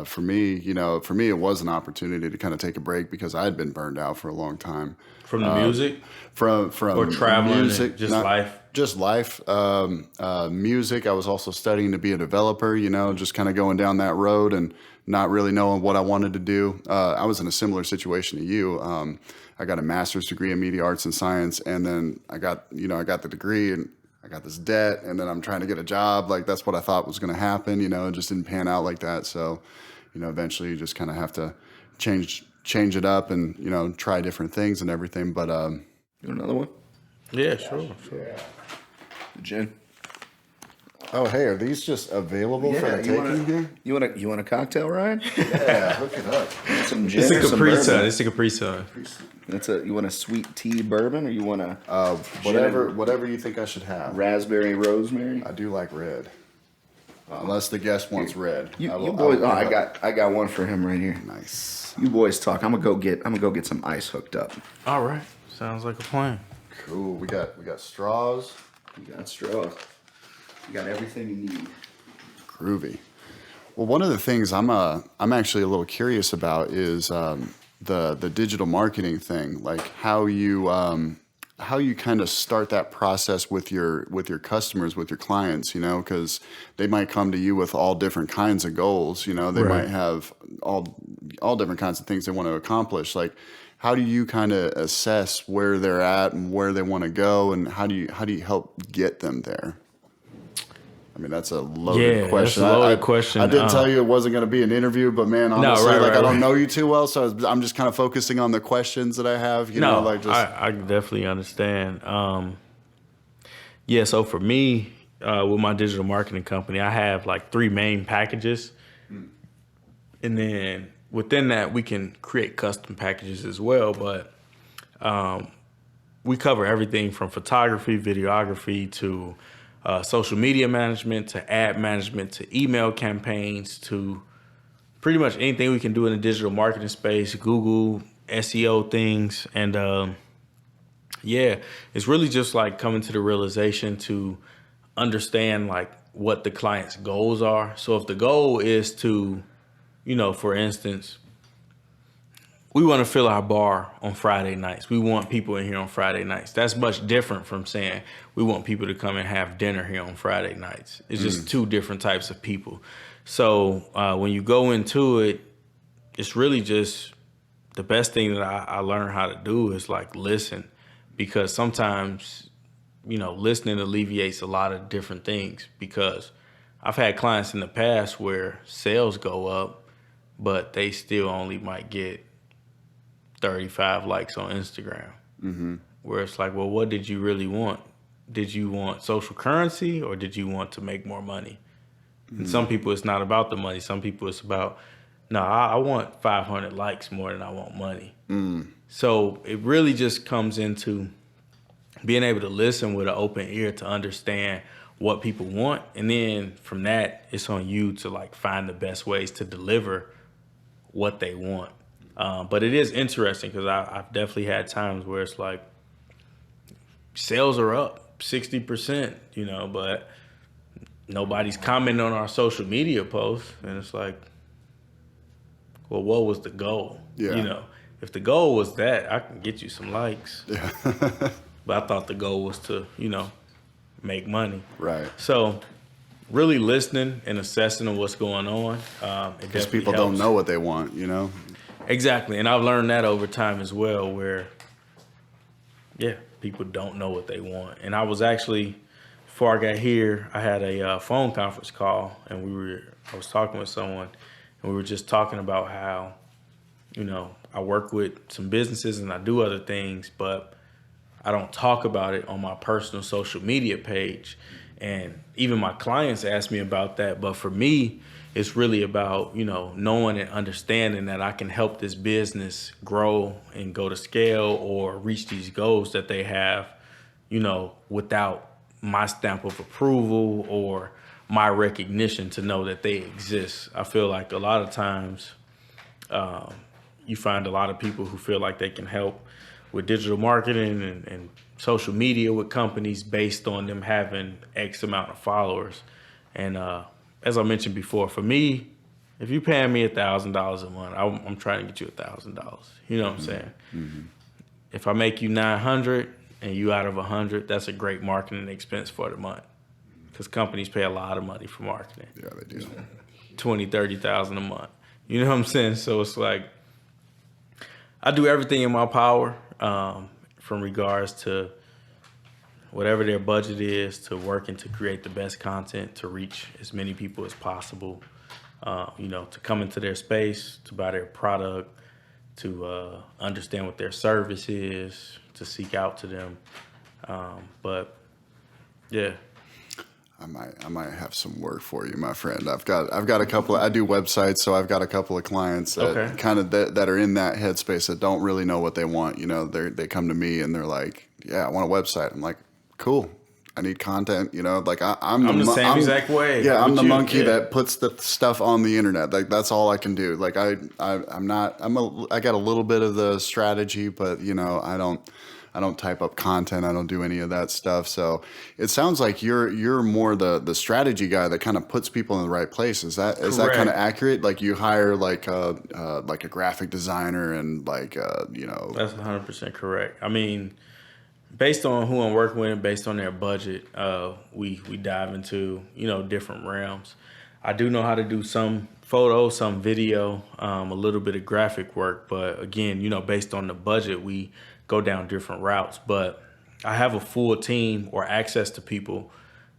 For me, it was an opportunity to kind of take a break because I had been burned out for a long time. From the music? From or traveling, music, just life? Just life. Music, I was also studying to be a developer, just kind of going down that road and not really knowing what I wanted to do. I was in a similar situation to you. I got a master's degree in media arts and science, and then I got the degree and I got this debt, and then I'm trying to get a job. Like, that's what I thought was going to happen, it just didn't pan out like that. So, eventually you just kind of have to change it up and, try different things and everything. But, do another one? Yeah, sure. The gin. Oh, hey, are these just available for the taking here? You want a cocktail, Ryan? Yeah, hook it up. Some gin. It's a Capri Sun. It's a Capri Sun. You want a sweet tea bourbon, or you want a whatever you think I should have. Raspberry rosemary. I do like red, unless the guest wants red. You boys. I got one for him right here. Nice. You boys talk. I'm gonna go get some ice hooked up. All right, sounds like a plan. Cool. We got straws. You got straws. You got everything you need. Groovy. Well, one of the things I'm actually a little curious about is the digital marketing thing, like how you kind of start that process with your customers, with your clients, because they might come to you with all different kinds of goals. They might have all different kinds of things they want to accomplish. Like, how do you kind of assess where they're at and where they want to go, and how do you help get them there? That's a loaded question. That's a loaded question. I did tell you it wasn't going to be an interview, but man, honestly, I don't know you too well, so I'm just kind of focusing on the questions that I have. I definitely understand. So for me, with my digital marketing company, I have like 3 main packages, and then within that, we can create custom packages as well. But we cover everything from photography, videography to social media management, to ad management, to email campaigns, to pretty much anything we can do in the digital marketing space, Google, SEO things. And it's really just like coming to the realization to understand like what the client's goals are. So if the goal is to, for instance, we want to fill our bar on Friday nights. We want people in here on Friday nights. That's much different from saying we want people to come and have dinner here on Friday nights. It's just 2 different types of people. So when you go into it, it's really just the best thing that I learned how to do is like listen, because sometimes, listening alleviates a lot of different things, because I've had clients in the past where sales go up, but they still only might get 35 likes on Instagram. Where it's like, well, what did you really want? Did you want social currency, or did you want to make more money? And some people, it's not about the money. Some people, it's about, no, I want 500 likes more than I want money. So it really just comes into being able to listen with an open ear to understand what people want. And then from that, it's on you to like find the best ways to deliver what they want. But it is interesting because I've definitely had times where it's like sales are up 60%, you know, but nobody's commenting on our social media posts. And it's like, well, what was the goal? Yeah. You know, if the goal was that, I can get you some likes. Yeah. But I thought the goal was to, you know, make money. Right. So really listening and assessing of what's going on. Because people don't know what they want, you know? Exactly. And I've learned that over time as well, where, yeah, people don't know what they want. And I was actually, before I got here, I had a phone conference call, and I was talking with someone, and we were just talking about how, you know, I work with some businesses and I do other things, but I don't talk about it on my personal social media page. And even my clients ask me about that. But for me, it's really about, you know, knowing and understanding that I can help this business grow and go to scale or reach these goals that they have, you know, without my stamp of approval or my recognition to know that they exist. I feel like a lot of times you find a lot of people who feel like they can help with digital marketing and social media with companies based on them having X amount of followers. And as I mentioned before, for me, if you're paying me $1,000 a month, I'm trying to get you $1,000. You know what I'm saying? If I make you 900 and you out of 100, that's a great marketing expense for the month, because companies pay a lot of money for marketing. Yeah, they do. 20, 30,000 a month. You know what I'm saying? So it's like, I do everything in my power, from regards to whatever their budget is, to working to create the best content to reach as many people as possible, you know, to come into their space, to buy their product, to understand what their service is, to seek out to them. But yeah. I might have some work for you, my friend. I've got a couple. I do websites, so I've got a couple of clients that kind of that are in that headspace that don't really know what they want. You know, they come to me and they're like, "Yeah, I want a website." I'm like, "Cool, I need content." You know, like I'm the same exact way. Yeah, I'm the monkey that puts the stuff on the internet. Like that's all I can do. Like I got a little bit of the strategy, but you know, I don't type up content. I don't do any of that stuff. So it sounds like you're more the strategy guy that kind of puts people in the right place. Is that kind of accurate? Like you hire like a graphic designer and like you know. That's 100% correct. I mean, based on who I'm working with and based on their budget, we dive into, you know, different realms. I do know how to do some photo, some video, a little bit of graphic work, but again, you know, based on the budget, we go down different routes. But I have a full team or access to people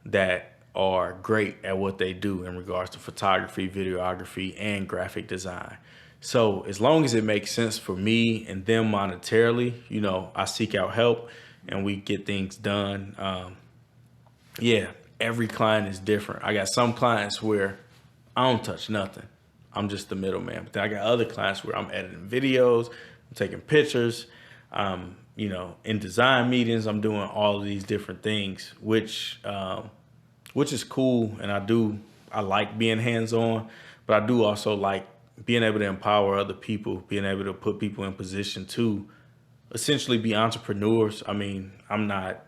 that are great at what they do in regards to photography, videography, and graphic design. So as long as it makes sense for me and them monetarily, you know, I seek out help and we get things done. Yeah, every client is different. I got some clients where I don't touch nothing. I'm just the middleman. But then I got other clients where I'm editing videos, I'm taking pictures, you know, in design meetings, I'm doing all of these different things, which is cool. And I like being hands-on, but I do also like being able to empower other people, being able to put people in position to essentially be entrepreneurs. I mean, I'm not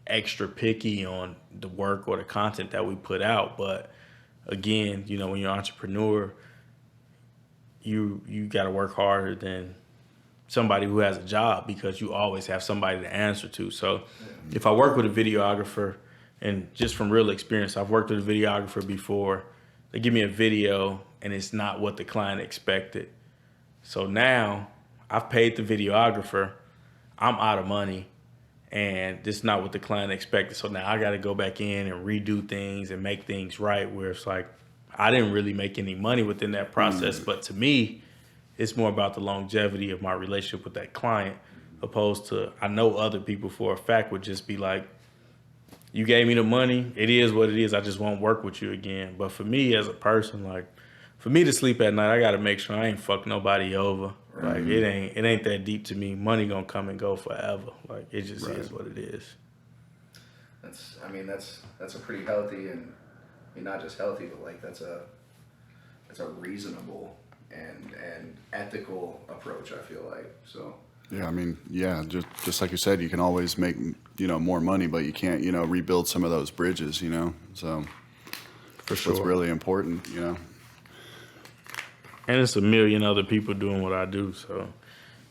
extra picky on the work or the content that we put out, but again, you know, when you're an entrepreneur, you got to work harder than somebody who has a job, because you always have somebody to answer to. So if I work with a videographer, and just from real experience, I've worked with a videographer before, they give me a video and it's not what the client expected. So now I've paid the videographer, I'm out of money, and this is not what the client expected. So now I got to go back in and redo things and make things right, where it's like, I didn't really make any money within that process. But to me, it's more about the longevity of my relationship with that client, opposed to I know other people for a fact would just be like, you gave me the money, it is what it is, I just won't work with you again. But for me as a person, like, for me to sleep at night, I gotta make sure I ain't fuck nobody over. Like it ain't that deep to me. Money gonna come and go forever. Like it just is what it is. That's a pretty healthy, and I mean not just healthy, but like that's a reasonable and ethical approach, I feel like. So Yeah, I mean, yeah, just like you said, you can always make, more money, but you can't, rebuild some of those bridges, So For sure. It's really important, And it's a million other people doing what I do. So,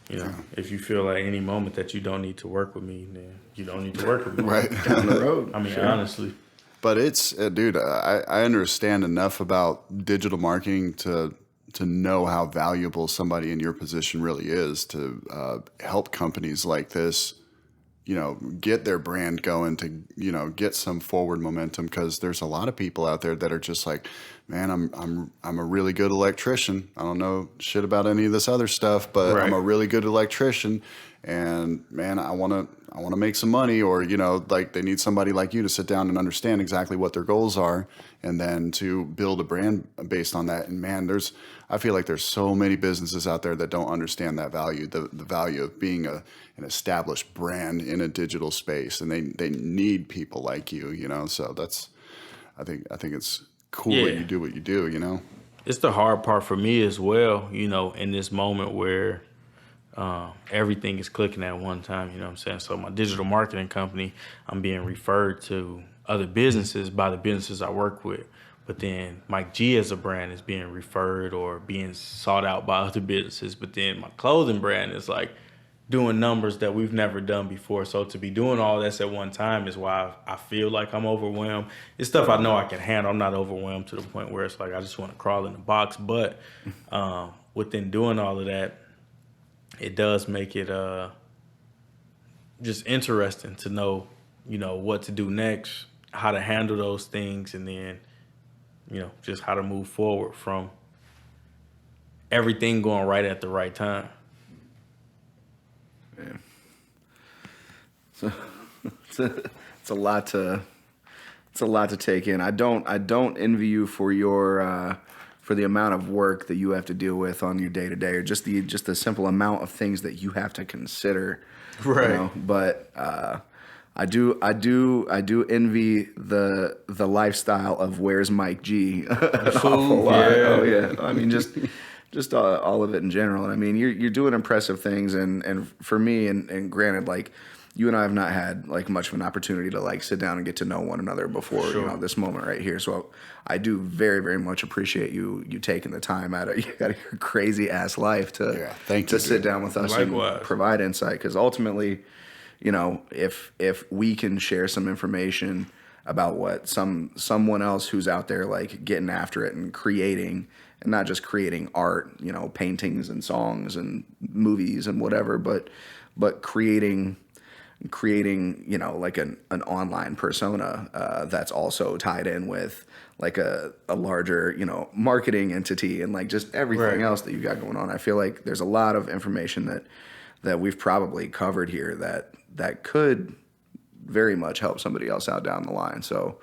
if you feel like any moment that you don't need to work with me, then you don't need to work with me. Right. down the road. I mean, honestly. But it's, dude, I understand enough about digital marketing to know how valuable somebody in your position really is to help companies like this, get their brand going, to, get some forward momentum, because there's a lot of people out there that are just like, man, I'm a really good electrician. I don't know shit about any of this other stuff, but Right. I'm a really good electrician, and man, I want to make some money, or like they need somebody like you to sit down and understand exactly what their goals are, and then to build a brand based on that. And man, I feel like there's so many businesses out there that don't understand that value, the value of being an established brand in a digital space, and they need people like you, So I think it's cool that you do what you do, It's the hard part for me as well, in this moment where everything is clicking at one time, you know what I'm saying? So my digital marketing company, I'm being referred to other businesses by the businesses I work with. But then Mike G as a brand is being referred or being sought out by other businesses. But then my clothing brand is like doing numbers that we've never done before. So to be doing all this at one time is why I feel like I'm overwhelmed. It's stuff I know I can handle. I'm not overwhelmed to the point where it's like I just want to crawl in the box. But within doing all of that, it does make it just interesting to know, what to do next, how to handle those things, and then, just how to move forward from everything going right at the right time. Yeah. So it's a lot to take in. I don't envy you for your for the amount of work that you have to deal with on your day to day, or just the simple amount of things that you have to consider. Right. But I do envy the lifestyle of Where's Mike G. An awful lot. Yeah. Oh yeah. I mean just all of it in general. And I mean you're doing impressive things, and for me, and granted, like, you and I have not had like much of an opportunity to like sit down and get to know one another before this moment right here. So I do very, very much appreciate you taking the time out of your crazy ass life to sit down with us and provide insight. Because ultimately, if we can share some information about what someone else who's out there like getting after it and creating, and not just creating art, paintings and songs and movies and whatever, but creating like an online persona that's also tied in with like a larger marketing entity, and like just everything else that you got going on. I feel like there's a lot of information that we've probably covered here that could very much help somebody else out down the line. So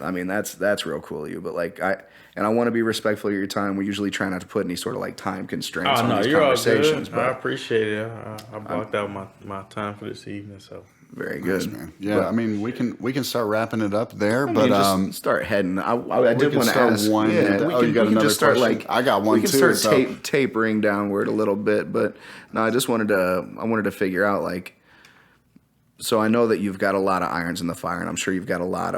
I mean that's real cool of you, but like I want to be respectful of your time. We usually try not to put any sort of like time constraints on these conversations. But I appreciate it. I blocked out my time for this evening, so very good, nice, man. Yeah, but, I mean we can start wrapping it up there, but just start heading. I did want to ask. You got another start question? like I got one we can too. Start tapering downward a little bit, but no, I just wanted to figure out like. So I know that you've got a lot of irons in the fire, and I'm sure you've got a lot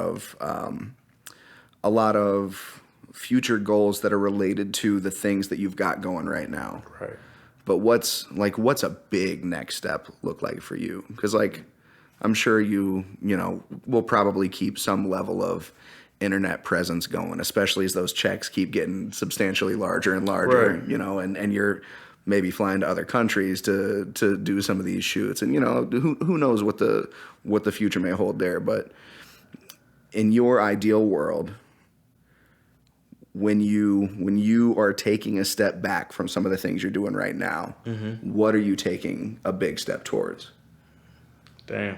of future goals that are related to the things that you've got going right now. Right. But what's a big next step look like for you? Because like I'm sure you will probably keep some level of internet presence going, especially as those checks keep getting substantially larger and larger. Right. And you're maybe flying to other countries to do some of these shoots, and who knows what the future may hold there. But in your ideal world, when you are taking a step back from some of the things you're doing right now, what are you taking a big step towards? Damn.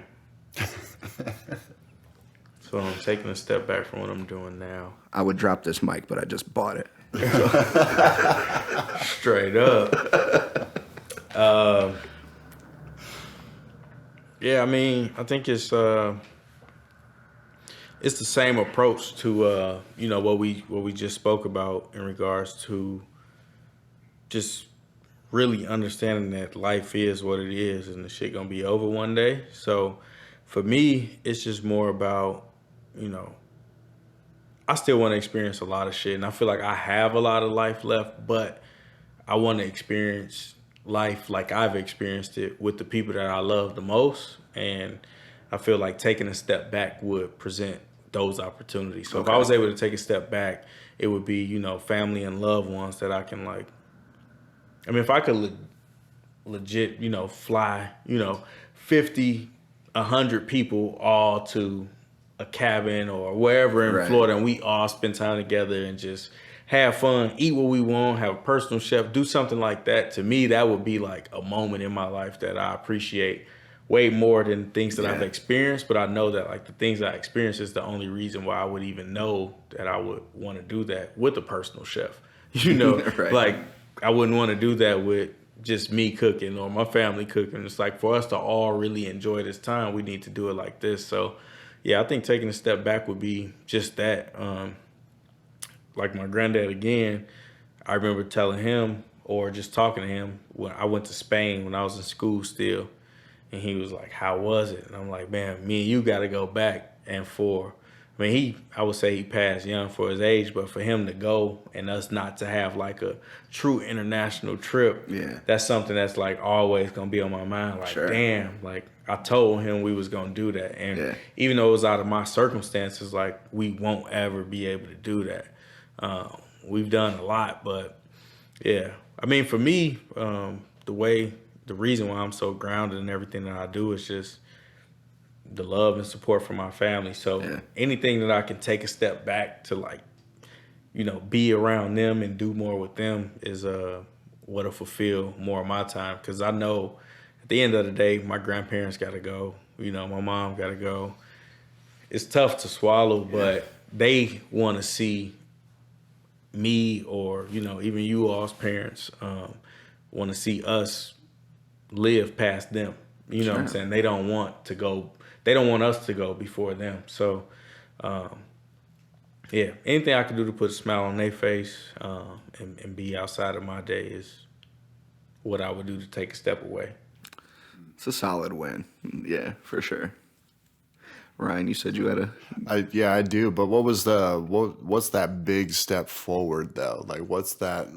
So I'm taking a step back from what I'm doing now. I would drop this mic, but I just bought it. Straight up. Yeah, I mean, I think it's the same approach to what we just spoke about in regards to just really understanding that life is what it is and the shit gonna be over one day. So for me, it's just more about, I still want to experience a lot of shit, and I feel like I have a lot of life left, but I want to experience life like I've experienced it with the people that I love the most, and I feel like taking a step back would present those opportunities. So if I was able to take a step back, it would be, family and loved ones that I can if I could legit, fly, 50, 100 people all to a cabin or wherever in Florida, and we all spend time together and just have fun, eat what we want, have a personal chef, do something like that. To me, that would be like a moment in my life that I appreciate way more than things that I've experienced. But I know that like the things I experienced is the only reason why I would even know that I would want to do that with a personal chef. Like I wouldn't want to do that with just me cooking or my family cooking. It's like for us to all really enjoy this time, we need to do it like this. So yeah, I think taking a step back would be just that. Like my granddad again, I remember telling him or just talking to him when I went to Spain when I was in school still. And he was like, how was it? And I'm like, man, me and you got to go back. And I would say he passed young for his age, but for him to go and us not to have like a true international trip, that's something that's like always going to be on my mind. Like, damn, like I told him we was going to do that. And even though it was out of my circumstances, like we won't ever be able to do that. We've done a lot, but yeah, I mean, for me, the reason why I'm so grounded in everything that I do is just the love and support from my family. So anything that I can take a step back to like, be around them and do more with them is what'll fulfill more of my time. Cause I know at the end of the day, my grandparents got to go, my mom got to go. It's tough to swallow, but they want to see me or, even you all's parents want to see us live past them. You know what I'm saying? They don't want us to go before them. So, anything I can do to put a smile on their face and be outside of my day is what I would do to take a step away. It's a solid win. Yeah, for sure. Ryan, you said you had I do. But what's that big step forward though? Like, what's that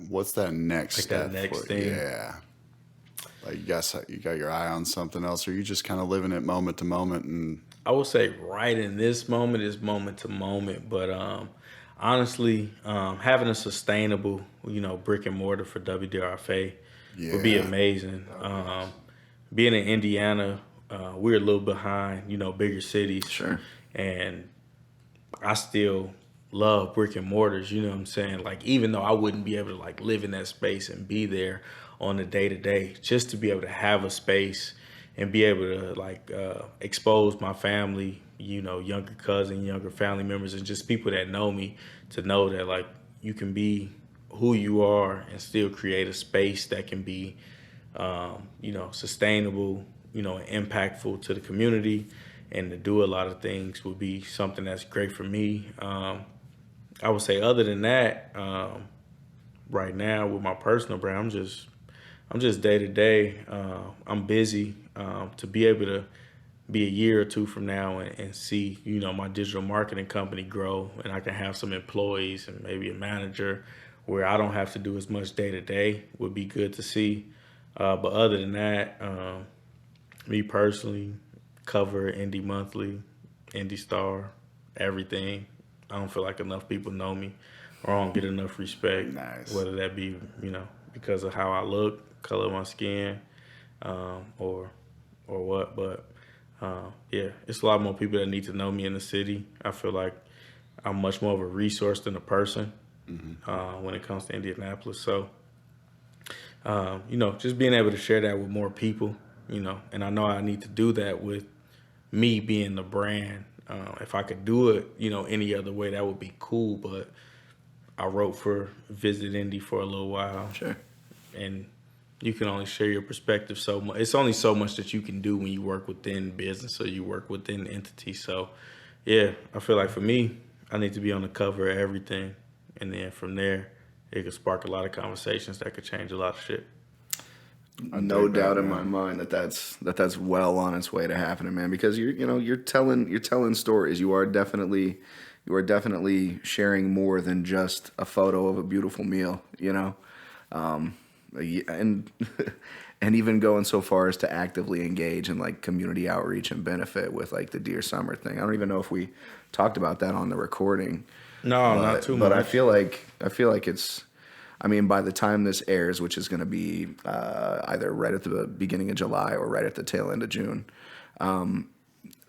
next step? That next thing. Yeah. Like, you got your eye on something else, or you just kind of living it moment to moment? And I would say right in this moment is moment to moment. But honestly, having a sustainable, brick and mortar for WDRFA would be amazing. Being in Indiana, we're a little behind, bigger cities. Sure. And I still love brick and mortars, you know what I'm saying? Like, even though I wouldn't be able to like live in that space and be there on a day to day, just to be able to have a space and be able to like expose my family, younger cousin, younger family members, and just people that know me to know that like you can be who you are and still create a space that can be, sustainable, and impactful to the community, and to do a lot of things would be something that's great for me. I would say other than that, right now with my personal brand, I'm just day to day. I'm busy to be able to be a year or two from now and see, my digital marketing company grow, and I can have some employees and maybe a manager where I don't have to do as much day to day would be good to see. But other than that, me personally, cover Indie Monthly, Indie Star, everything. I don't feel like enough people know me or I don't get enough respect. Nice. Whether that be, because of how I look, color of my skin, or what. But it's a lot more people that need to know me in the city. I feel like I'm much more of a resource than a person. when it comes to Indianapolis. So, just being able to share that with more people, and I know I need to do that with me being the brand. If I could do it, any other way, that would be cool. But I wrote for Visit Indy for a little while. Sure. And you can only share your perspective so much. It's only so much that you can do when you work within business or you work within the entity. So, yeah, I feel like for me, I need to be on the cover of everything. And then from there, it could spark a lot of conversations that could change a lot of shit. No doubt in my mind that's well on its way to happening, man. Because you're telling stories. You are definitely sharing more than just a photo of a beautiful meal. And and even going so far as to actively engage in like community outreach and benefit with like the Dear Summer thing. I don't even know if we talked about that on the recording. No, not too much. But I feel like it's. I mean, by the time this airs, which is going to be either right at the beginning of July or right at the tail end of June,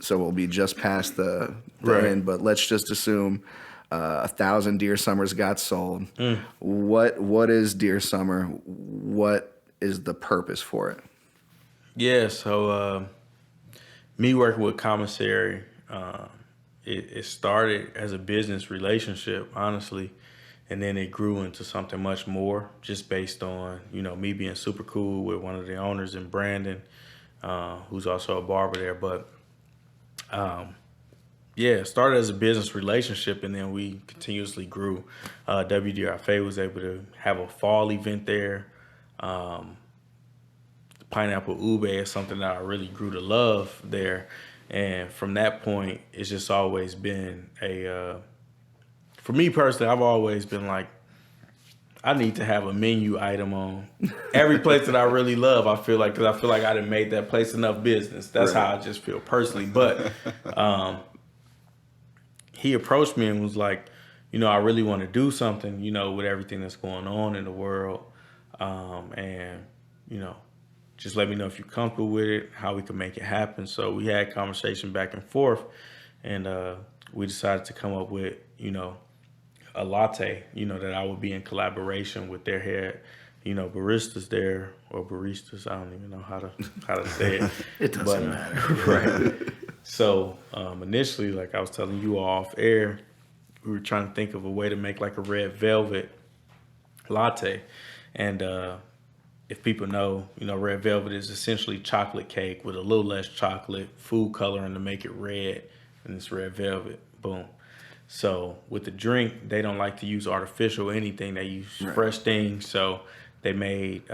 so we'll be just past the end. But let's just assume 1,000 Dear Summers got sold. What is Dear Summer? What is the purpose for it? Yeah, so me working with Commissary, it started as a business relationship, honestly. And then it grew into something much more, just based on, me being super cool with one of the owners in Brandon, who's also a barber there. But, it started as a business relationship, and then we continuously grew. WDRFA was able to have a fall event there. Pineapple Ube is something that I really grew to love there. And from that point, it's just always been for me personally, I've always been like, I need to have a menu item on every place that I really love. Because I feel like I done made that place enough business. That's how I just feel personally. But he approached me and was like, I really want to do something, with everything that's going on in the world. And just let me know if you're comfortable with it, how we can make it happen. So we had conversation back and forth, and we decided to come up with, a latte, that I would be in collaboration with their head, baristas there, or baristas. I don't even know how to say it. It doesn't matter. Right. So initially, like I was telling you off air, we were trying to think of a way to make like a red velvet latte. And if people know, red velvet is essentially chocolate cake with a little less chocolate, food coloring to make it red, and it's red velvet. Boom. So with the drink, they don't like to use artificial anything. They use fresh things. So they made,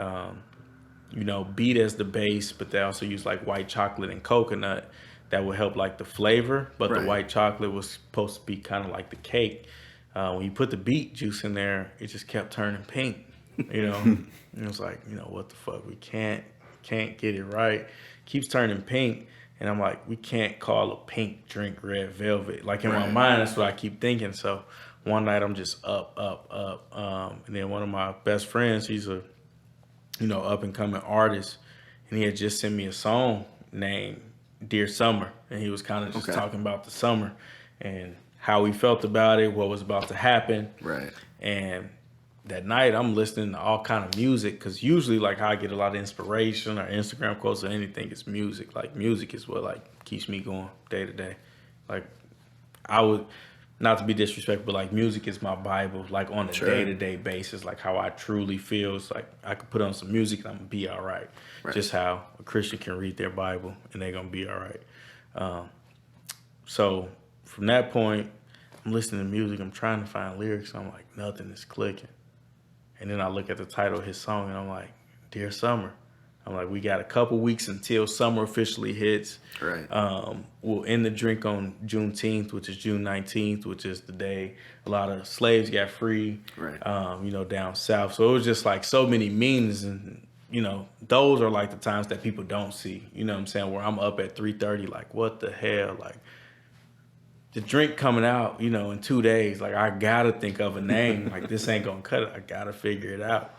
beet as the base, but they also use like white chocolate and coconut that would help like the flavor. But the white chocolate was supposed to be kind of like the cake. When you put the beet juice in there, it just kept turning pink, And it was like, what the fuck? We can't get it right. Keeps turning pink. And I'm like, we can't call a pink drink red velvet. Like in my mind, that's what I keep thinking. So one night I'm just up. And then one of my best friends, he's a, up and coming artist. And he had just sent me a song named Dear Summer. And he was kind of just talking about the summer and how he felt about it, what was about to happen. Right. And that night I'm listening to all kind of music, because usually like I get a lot of inspiration or Instagram quotes or anything, it's music. Like music is what like keeps me going day to day. Like I would, not to be disrespectful, but like music is my Bible, like on a day-to-day basis, like how I truly feel. It's like I could put on some music and I'm gonna be all right. Just how a Christian can read their Bible and they're gonna be all right. So from that point, I'm listening to music, I'm trying to find lyrics, I'm like, nothing is clicking. And then I look at the title of his song and I'm like, Dear Summer. I'm like, we got a couple weeks until summer officially hits. Right. We'll end the drink on Juneteenth, which is June 19th, which is the day a lot of slaves got free, down south. So it was just like so many meanings. And, those are like the times that people don't see, you know what I'm saying? Where I'm up at 3:30, like, what the hell? Like, the drink coming out, in 2 days, like I gotta think of a name. Like this ain't gonna cut it. I gotta figure it out.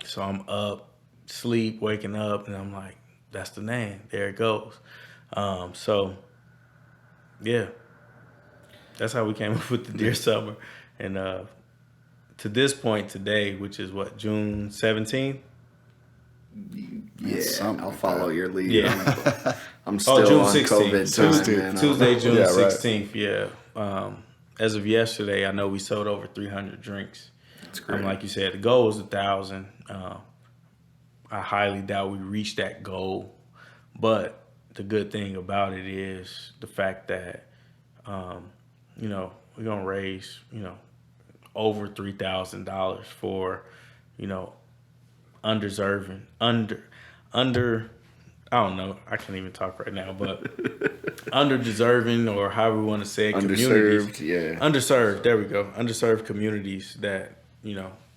So I'm up, sleep, waking up, and I'm like, that's the name. There it goes. So yeah, that's how we came up with the Dear Summer. And to this point today, which is what, June 17th? Yeah, I'll like follow that. your lead. Yeah. I'm still June on 16th. COVID time, man. Tuesday, June Yeah, right. 16th. Yeah. As of yesterday, I know we sold over 300 drinks. That's great. Like you said, the goal was 1,000. I highly doubt we reached that goal, but the good thing about it is the fact that, we're gonna raise, over $3,000 for, undeserving, under. I don't know. I can't even talk right now, but underdeserving, or however we want to say it, communities. Underserved, yeah. Underserved, there we go. Underserved communities that,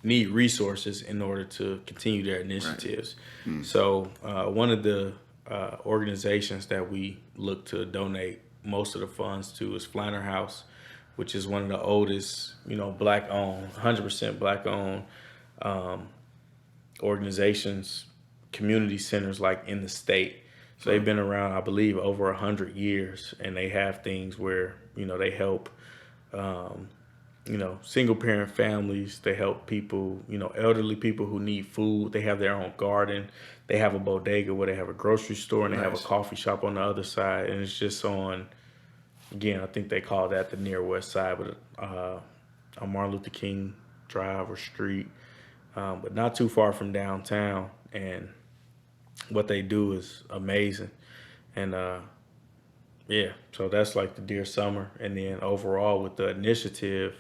need resources in order to continue their initiatives. Right. So one of the organizations that we look to donate most of the funds to is Flanner House, which is one of the oldest, Black-owned, 100% Black-owned organizations, community centers like in the state. So they've been around, I believe, over 100 years, and they have things where, they help, single parent families. They help people, elderly people who need food. They have their own garden. They have a bodega where they have a grocery store, and they have a coffee shop on the other side. And it's just on, again, I think they call that the near west side, but on Martin Luther King Drive or Street, but not too far from downtown. And what they do is amazing. And so that's like the Dear Summer. And then overall with the initiative,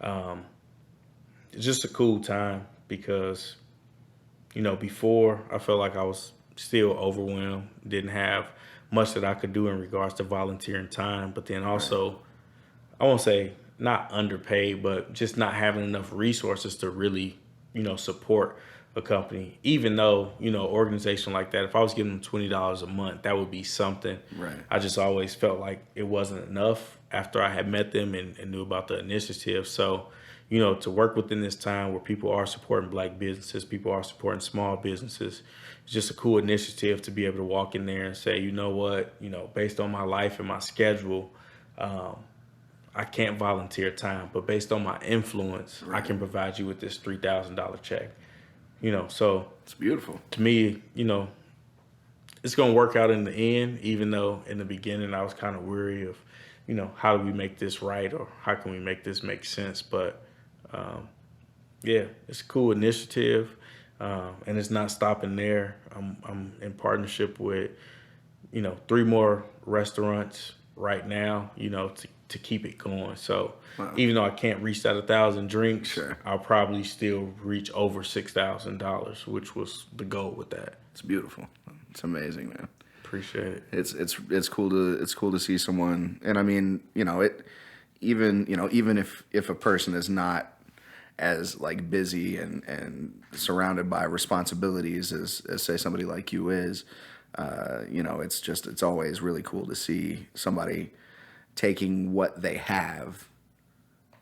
it's just a cool time because, before I felt like I was still overwhelmed, didn't have much that I could do in regards to volunteering time. But then also, I won't say not underpaid, but just not having enough resources to really, support a company. Even though, organization like that, if I was giving them $20 a month, that would be something. Right. I just always felt like it wasn't enough after I had met them and knew about the initiative. So, to work within this time where people are supporting Black businesses, people are supporting small businesses, it's just a cool initiative to be able to walk in there and say, you know what, based on my life and my schedule, I can't volunteer time, but based on my influence, I can provide you with this $3,000 check. So it's beautiful. To me, it's going to work out in the end, even though in the beginning I was kind of weary of, how do we make this right, or how can we make this make sense? But it's a cool initiative, and it's not stopping there. I'm in partnership with, 3 more restaurants right now, to keep it going. So even though I can't reach that 1,000 drinks, I'll probably still reach over $6,000, which was the goal with that. It's beautiful. It's amazing, man. Appreciate it. It's cool to see someone, and I mean, even if a person is not as like busy and surrounded by responsibilities as say somebody like you is, it's always really cool to see somebody taking what they have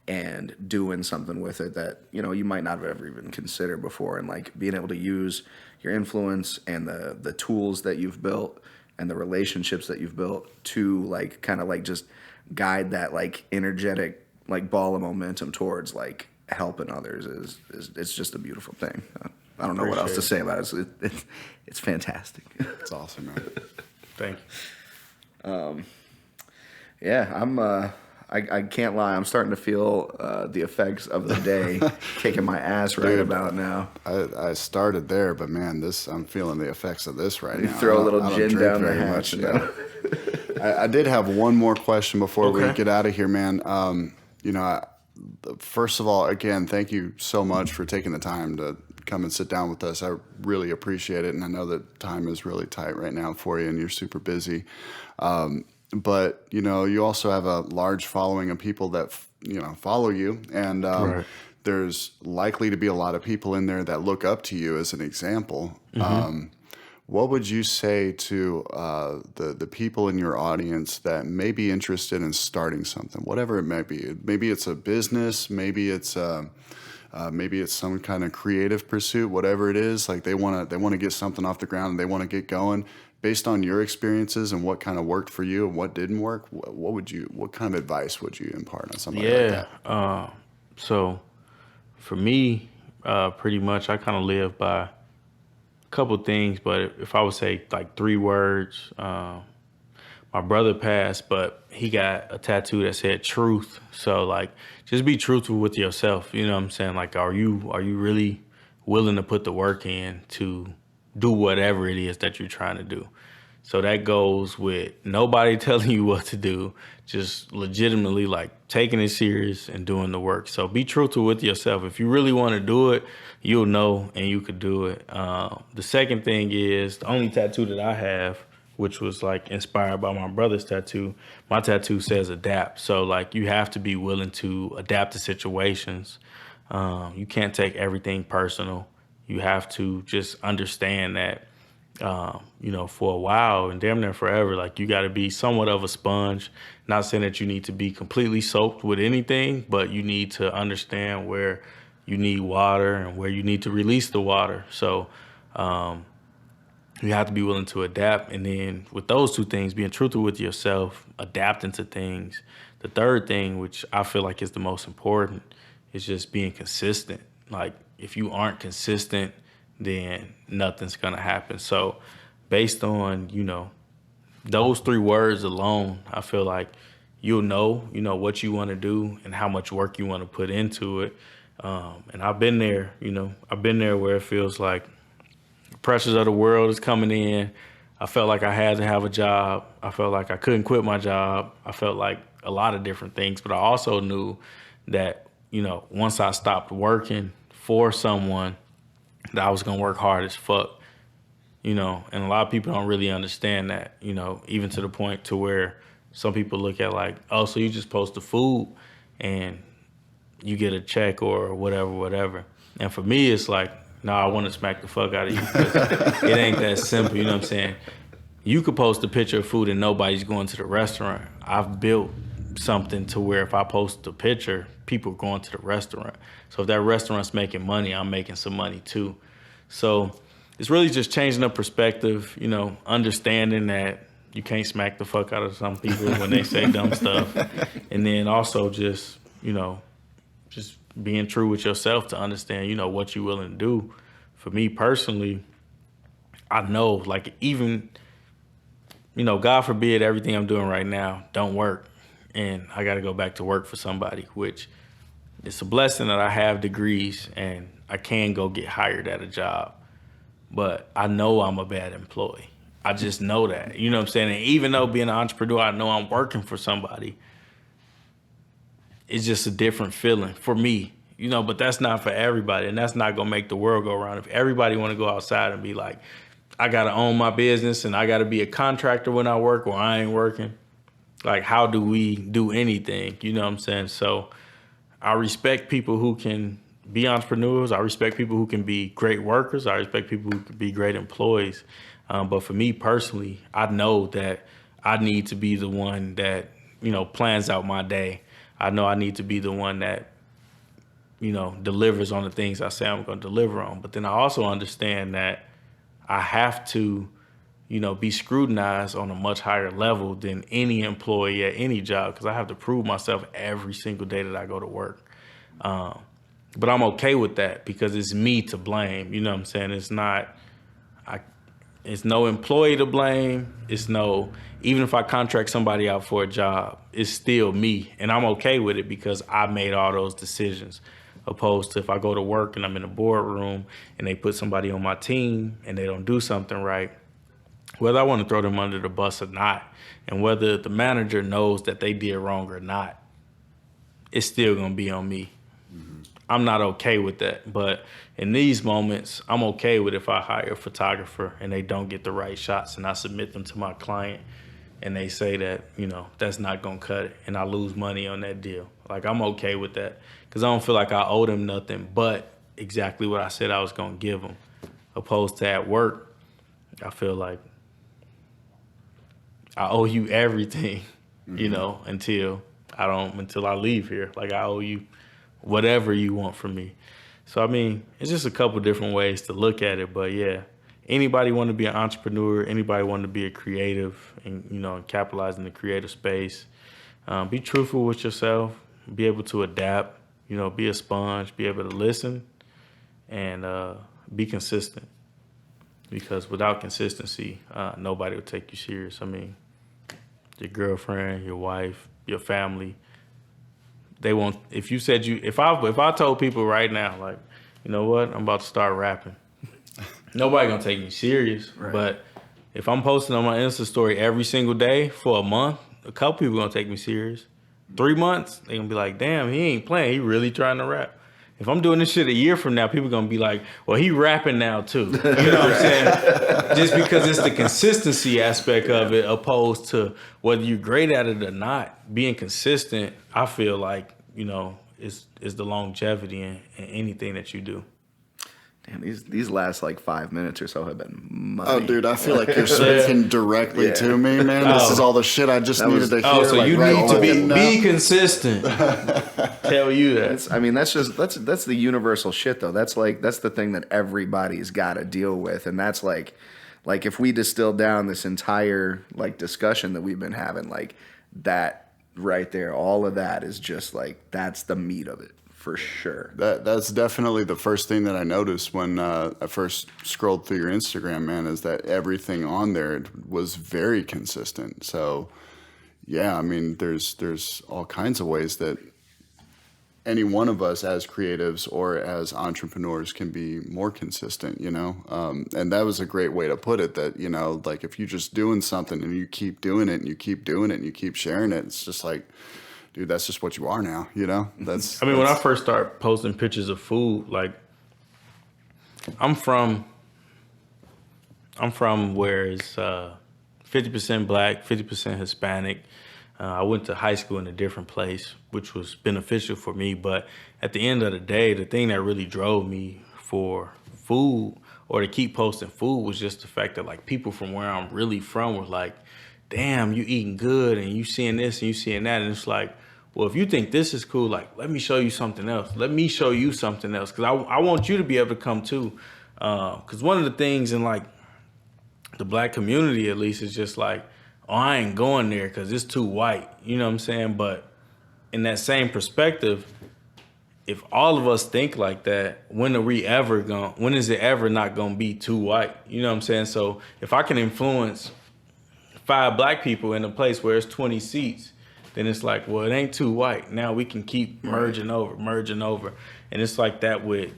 and doing something with it that, you might not have ever even considered before. And like being able to use your influence and the tools that you've built and the relationships that you've built to like kind of like just guide that like energetic like ball of momentum towards like helping others is it's just a beautiful thing. I don't know what else to say about it. It's fantastic. It's awesome, man. Thank you. Yeah, I can't lie. I'm starting to feel the effects of the day kicking my ass right about now. I started there, but man, I'm feeling the effects of this right now. Throw a little gin down the much, hatch. I did have one more question before we get out of here, man. First of all, again, thank you so much for taking the time to come and sit down with us. I really appreciate it, and I know that time is really tight right now for you, and you're super busy. But, you also have a large following of people that, follow you. And there's likely to be a lot of people in there that look up to you as an example. Mm-hmm. What would you say to the people in your audience that may be interested in starting something, whatever it may be? Maybe it's a business, maybe it's some kind of creative pursuit, whatever it is. Like they want to get something off the ground and they want to get going. Based on your experiences and what kind of worked for you and what didn't work, what kind of advice would you impart on somebody like that? So for me, pretty much I kind of live by a couple things, but if I would say like 3 words, my brother passed, but he got a tattoo that said truth. So like, just be truthful with yourself. You know what I'm saying? Like, are you really willing to put the work in to do whatever it is that you're trying to do? So that goes with nobody telling you what to do, just legitimately like taking it serious and doing the work. So be truthful with yourself. If you really want to do it, you'll know and you could do it. The second thing is the only tattoo that I have, which was like inspired by my brother's tattoo. My tattoo says adapt. So like you have to be willing to adapt to situations. You can't take everything personal. You have to just understand that, for a while and damn near forever, like you got to be somewhat of a sponge. Not saying that you need to be completely soaked with anything, but you need to understand where you need water and where you need to release the water. So, you have to be willing to adapt. And then with those 2 things, being truthful with yourself, adapting to things. The third thing, which I feel like is the most important, is just being consistent. Like if you aren't consistent, then nothing's going to happen. So based on, those 3 words alone, I feel like you'll know, what you want to do and how much work you want to put into it. And I've been there, I've been there where it feels like pressures of the world is coming in. I felt like I had to have a job. I felt like I couldn't quit my job. I felt like a lot of different things, but I also knew that, once I stopped working for someone, that I was going to work hard as fuck, and a lot of people don't really understand that, even to the point to where some people look at like, oh, so you just post the food and you get a check or whatever. And for me, it's like, no, I want to smack the fuck out of you because it ain't that simple. You know what I'm saying? You could post a picture of food and nobody's going to the restaurant. I've built something to where if I post a picture, people are going to the restaurant. So if that restaurant's making money, I'm making some money too. So it's really just changing the perspective, understanding that you can't smack the fuck out of some people when they say dumb stuff. And then also just, just being true with yourself to understand, what you're willing to do. For me personally, I know, like, even, God forbid everything I'm doing right now don't work. And I got to go back to work for somebody, which it's a blessing that I have degrees and I can go get hired at a job. But I know I'm a bad employee. I just know that, you know what I'm saying? And even though being an entrepreneur, I know I'm working for somebody, it's just a different feeling for me, but that's not for everybody. And that's not going to make the world go around. If everybody want to go outside and be like, I got to own my business and I got to be a contractor when I work or I ain't working, like, how do we do anything? You know what I'm saying? So I respect people who can be entrepreneurs. I respect people who can be great workers. I respect people who can be great employees. But for me personally, I know that I need to be the one that, plans out my day. I know I need to be the one that, delivers on the things I say I'm going to deliver on. But then I also understand that I have to, be scrutinized on a much higher level than any employee at any job because I have to prove myself every single day that I go to work. But I'm okay with that because it's me to blame. You know what I'm saying? It's no employee to blame. Even if I contract somebody out for a job, it's still me. And I'm okay with it because I made all those decisions. Opposed to if I go to work and I'm in a boardroom and they put somebody on my team and they don't do something right, whether I want to throw them under the bus or not, and whether the manager knows that they did wrong or not, it's still going to be on me. Mm-hmm. I'm not okay with that. But in these moments, I'm okay with if I hire a photographer and they don't get the right shots and I submit them to my client and they say that, that's not going to cut it and I lose money on that deal. Like, I'm okay with that because I don't feel like I owe them nothing but exactly what I said I was going to give them. Opposed to at work, I feel like I owe you everything, mm-hmm. until I leave here. Like, I owe you whatever you want from me. So, I mean, it's just a couple different ways to look at it. But, yeah, anybody want to be an entrepreneur, anybody want to be a creative and capitalize in the creative space, be truthful with yourself, be able to adapt, be a sponge, be able to listen, and be consistent. Because without consistency, nobody will take you serious. I mean, your girlfriend, your wife, your family, they won't. If you said if I told people right now, like, you know what, I'm about to start rapping, nobody gonna take me serious. Right. But if I'm posting on my Insta story every single day for a month, a couple people gonna take me serious. 3 months, they gonna be like, damn, he ain't playing. He really trying to rap. If I'm doing this shit a year from now, people gonna be like, well, he rapping now too. You know what I'm saying? Just because it's the consistency aspect of it, opposed to whether you're great at it or not. Being consistent, I feel like, is the longevity in anything that you do. Damn, these last like 5 minutes or so have been money. Oh, dude, I feel like you're speaking directly to me, man. This is all the shit I just needed to hear. Oh, so you need to be consistent. Tell you that. That's the universal shit though. That's the thing that everybody's got to deal with, and that's like if we distill down this entire like discussion that we've been having, like that right there, all of that is just like that's the meat of it. For sure. That's definitely the first thing that I noticed when I first scrolled through your Instagram, man, is that everything on there was very consistent. So, yeah, I mean, there's all kinds of ways that any one of us as creatives or as entrepreneurs can be more consistent, and that was a great way to put it, that, like if you're just doing something and you keep doing it and you keep doing it and you keep sharing it, it's just like, dude, that's just what you are now, That's. I mean, when I first started posting pictures of food, like I'm from where it's 50% black, 50% Hispanic. I went to high school in a different place, which was beneficial for me. But at the end of the day, the thing that really drove me for food or to keep posting food was just the fact that like people from where I'm really from were like, damn, you eating good and you seeing this and you seeing that. And it's like, well, if you think this is cool, like, let me show you something else. Let me show you something else. Because I want you to be able to come too. Because one of the things in, like, the black community, at least, is just like, oh, I ain't going there because it's too white. You know what I'm saying? But in that same perspective, if all of us think like that, when is it ever not going to be too white? You know what I'm saying? So if I can influence 5 black people in a place where it's 20 seats, then it's like, well, it ain't too white. Now we can keep merging over. And it's like that with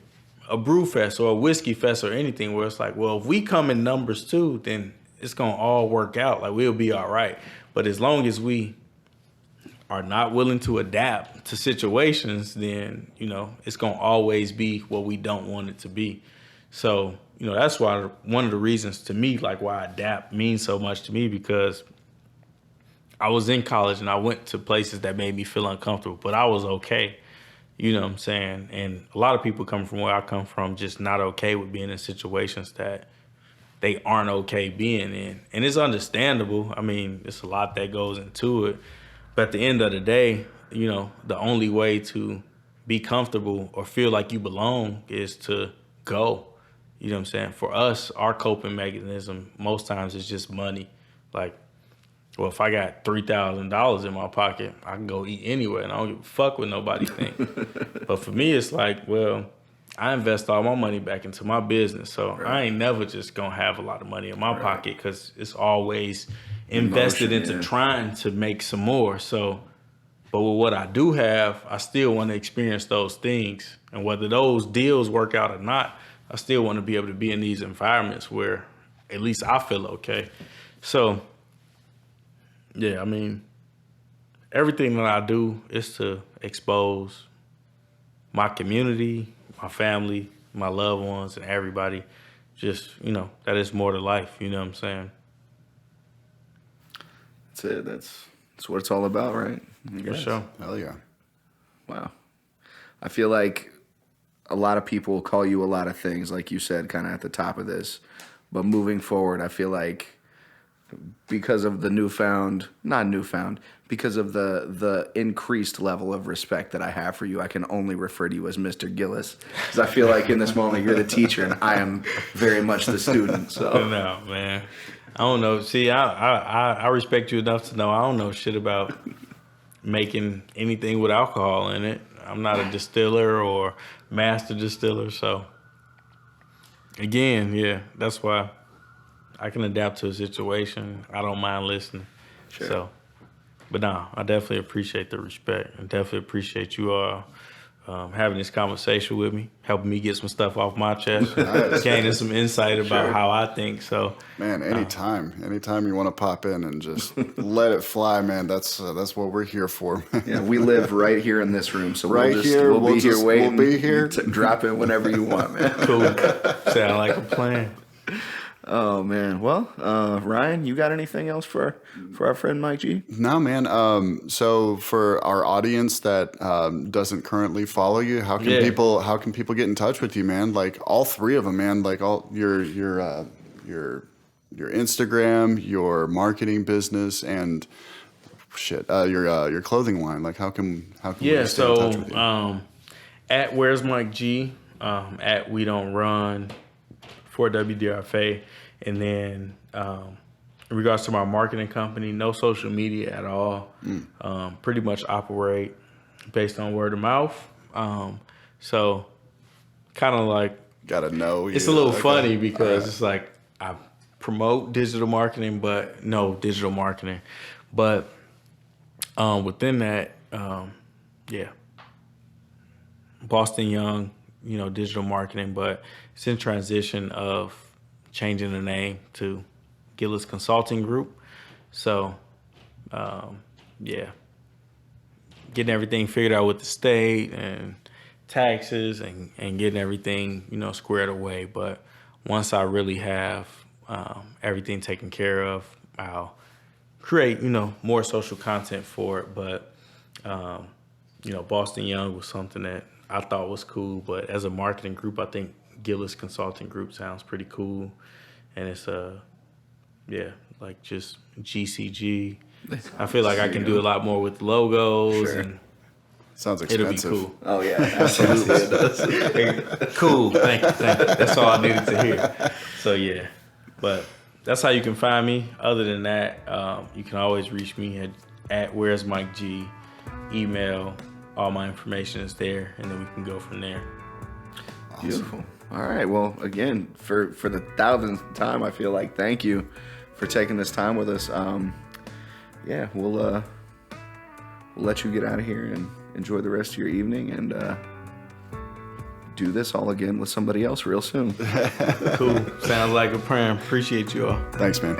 a brew fest or a whiskey fest or anything where it's like, well, if we come in numbers too, then it's going to all work out. Like, we'll be all right. But as long as we are not willing to adapt to situations, then, it's going to always be what we don't want it to be. So, that's why one of the reasons to me, like why adapt means so much to me, because I was in college and I went to places that made me feel uncomfortable, but I was okay. You know what I'm saying? And a lot of people coming from where I come from just not okay with being in situations that they aren't okay being in. And it's understandable. I mean, it's a lot that goes into it. But at the end of the day, the only way to be comfortable or feel like you belong is to go. You know what I'm saying? For us, our coping mechanism most times is just money. Like, well, if I got $3,000 in my pocket, I can go eat anywhere and I don't give a fuck what nobody think. But for me, it's like, well, I invest all my money back into my business. So I ain't never just going to have a lot of money in my pocket, because it's always invested into trying to make some more. So, but with what I do have, I still want to experience those things. And whether those deals work out or not, I still want to be able to be in these environments where at least I feel okay. So, yeah, I mean, everything that I do is to expose my community, my family, my loved ones, and everybody. Just, that is more to life. You know what I'm saying? That's it. That's what it's all about, right? For sure. Hell yeah. Wow. I feel like a lot of people call you a lot of things, like you said, kind of at the top of this. But moving forward, I feel like because of the because of the increased level of respect that I have for you, I can only refer to you as Mr. Gillis. Because I feel like in this moment you're the teacher and I am very much the student. So no, man. I don't know. See, I respect you enough to know I don't know shit about making anything with alcohol in it. I'm not a distiller or master distiller. So again, yeah, that's why I can adapt to a situation. I don't mind listening. Sure. So, but no, I definitely appreciate the respect and definitely appreciate you all having this conversation with me, helping me get some stuff off my chest, gaining some insight about how I think. So, man, anytime you want to pop in and just let it fly, man. That's what we're here for. Yeah, we live right here in this room, so Right we'll here, be we'll here waiting. we'll be here. To drop in whenever you want, man. cool. Sound like a plan. Oh man. Well, Ryan, you got anything else for our friend Mike G? No, man. So for our audience that doesn't currently follow you, how can people get in touch with you, man? Like all three of them, man. Like all your Instagram, your marketing business, and your clothing line. Like how can we stay in touch with you? At Where's Mike G, at We Don't Run, for WDRFA, and then in regards to my marketing company, no social media at all. Pretty much operate based on word of mouth. So kind of like Gotta know. it's a little funny because it's like I promote digital marketing, but no digital marketing. But within that, Boston Young, digital marketing, but it's in transition of changing the name to Gillis Consulting Group. So, getting everything figured out with the state and taxes and getting everything, squared away. But once I really have everything taken care of, I'll create, more social content for it. But, Boston Young was something that I thought was cool. But as a marketing group, I think Gillis Consulting Group sounds pretty cool. And it's, like just GCG. I feel like I can do a lot more with logos. Sure. And Sounds expensive. it'll be cool. Oh yeah, absolutely it does. Cool. Thank you. That's all I needed to hear. So, yeah. But that's how you can find me. Other than that, you can always reach me at Where's Mike G. Email. All my information is there, and then we can go from there. Awesome. Beautiful. All right. Well, again, for the 1,000th time, I feel like thank you for taking this time with us. We'll let you get out of here and enjoy the rest of your evening and do this all again with somebody else real soon. Cool. Sounds like a plan. Appreciate you all. Thanks, man.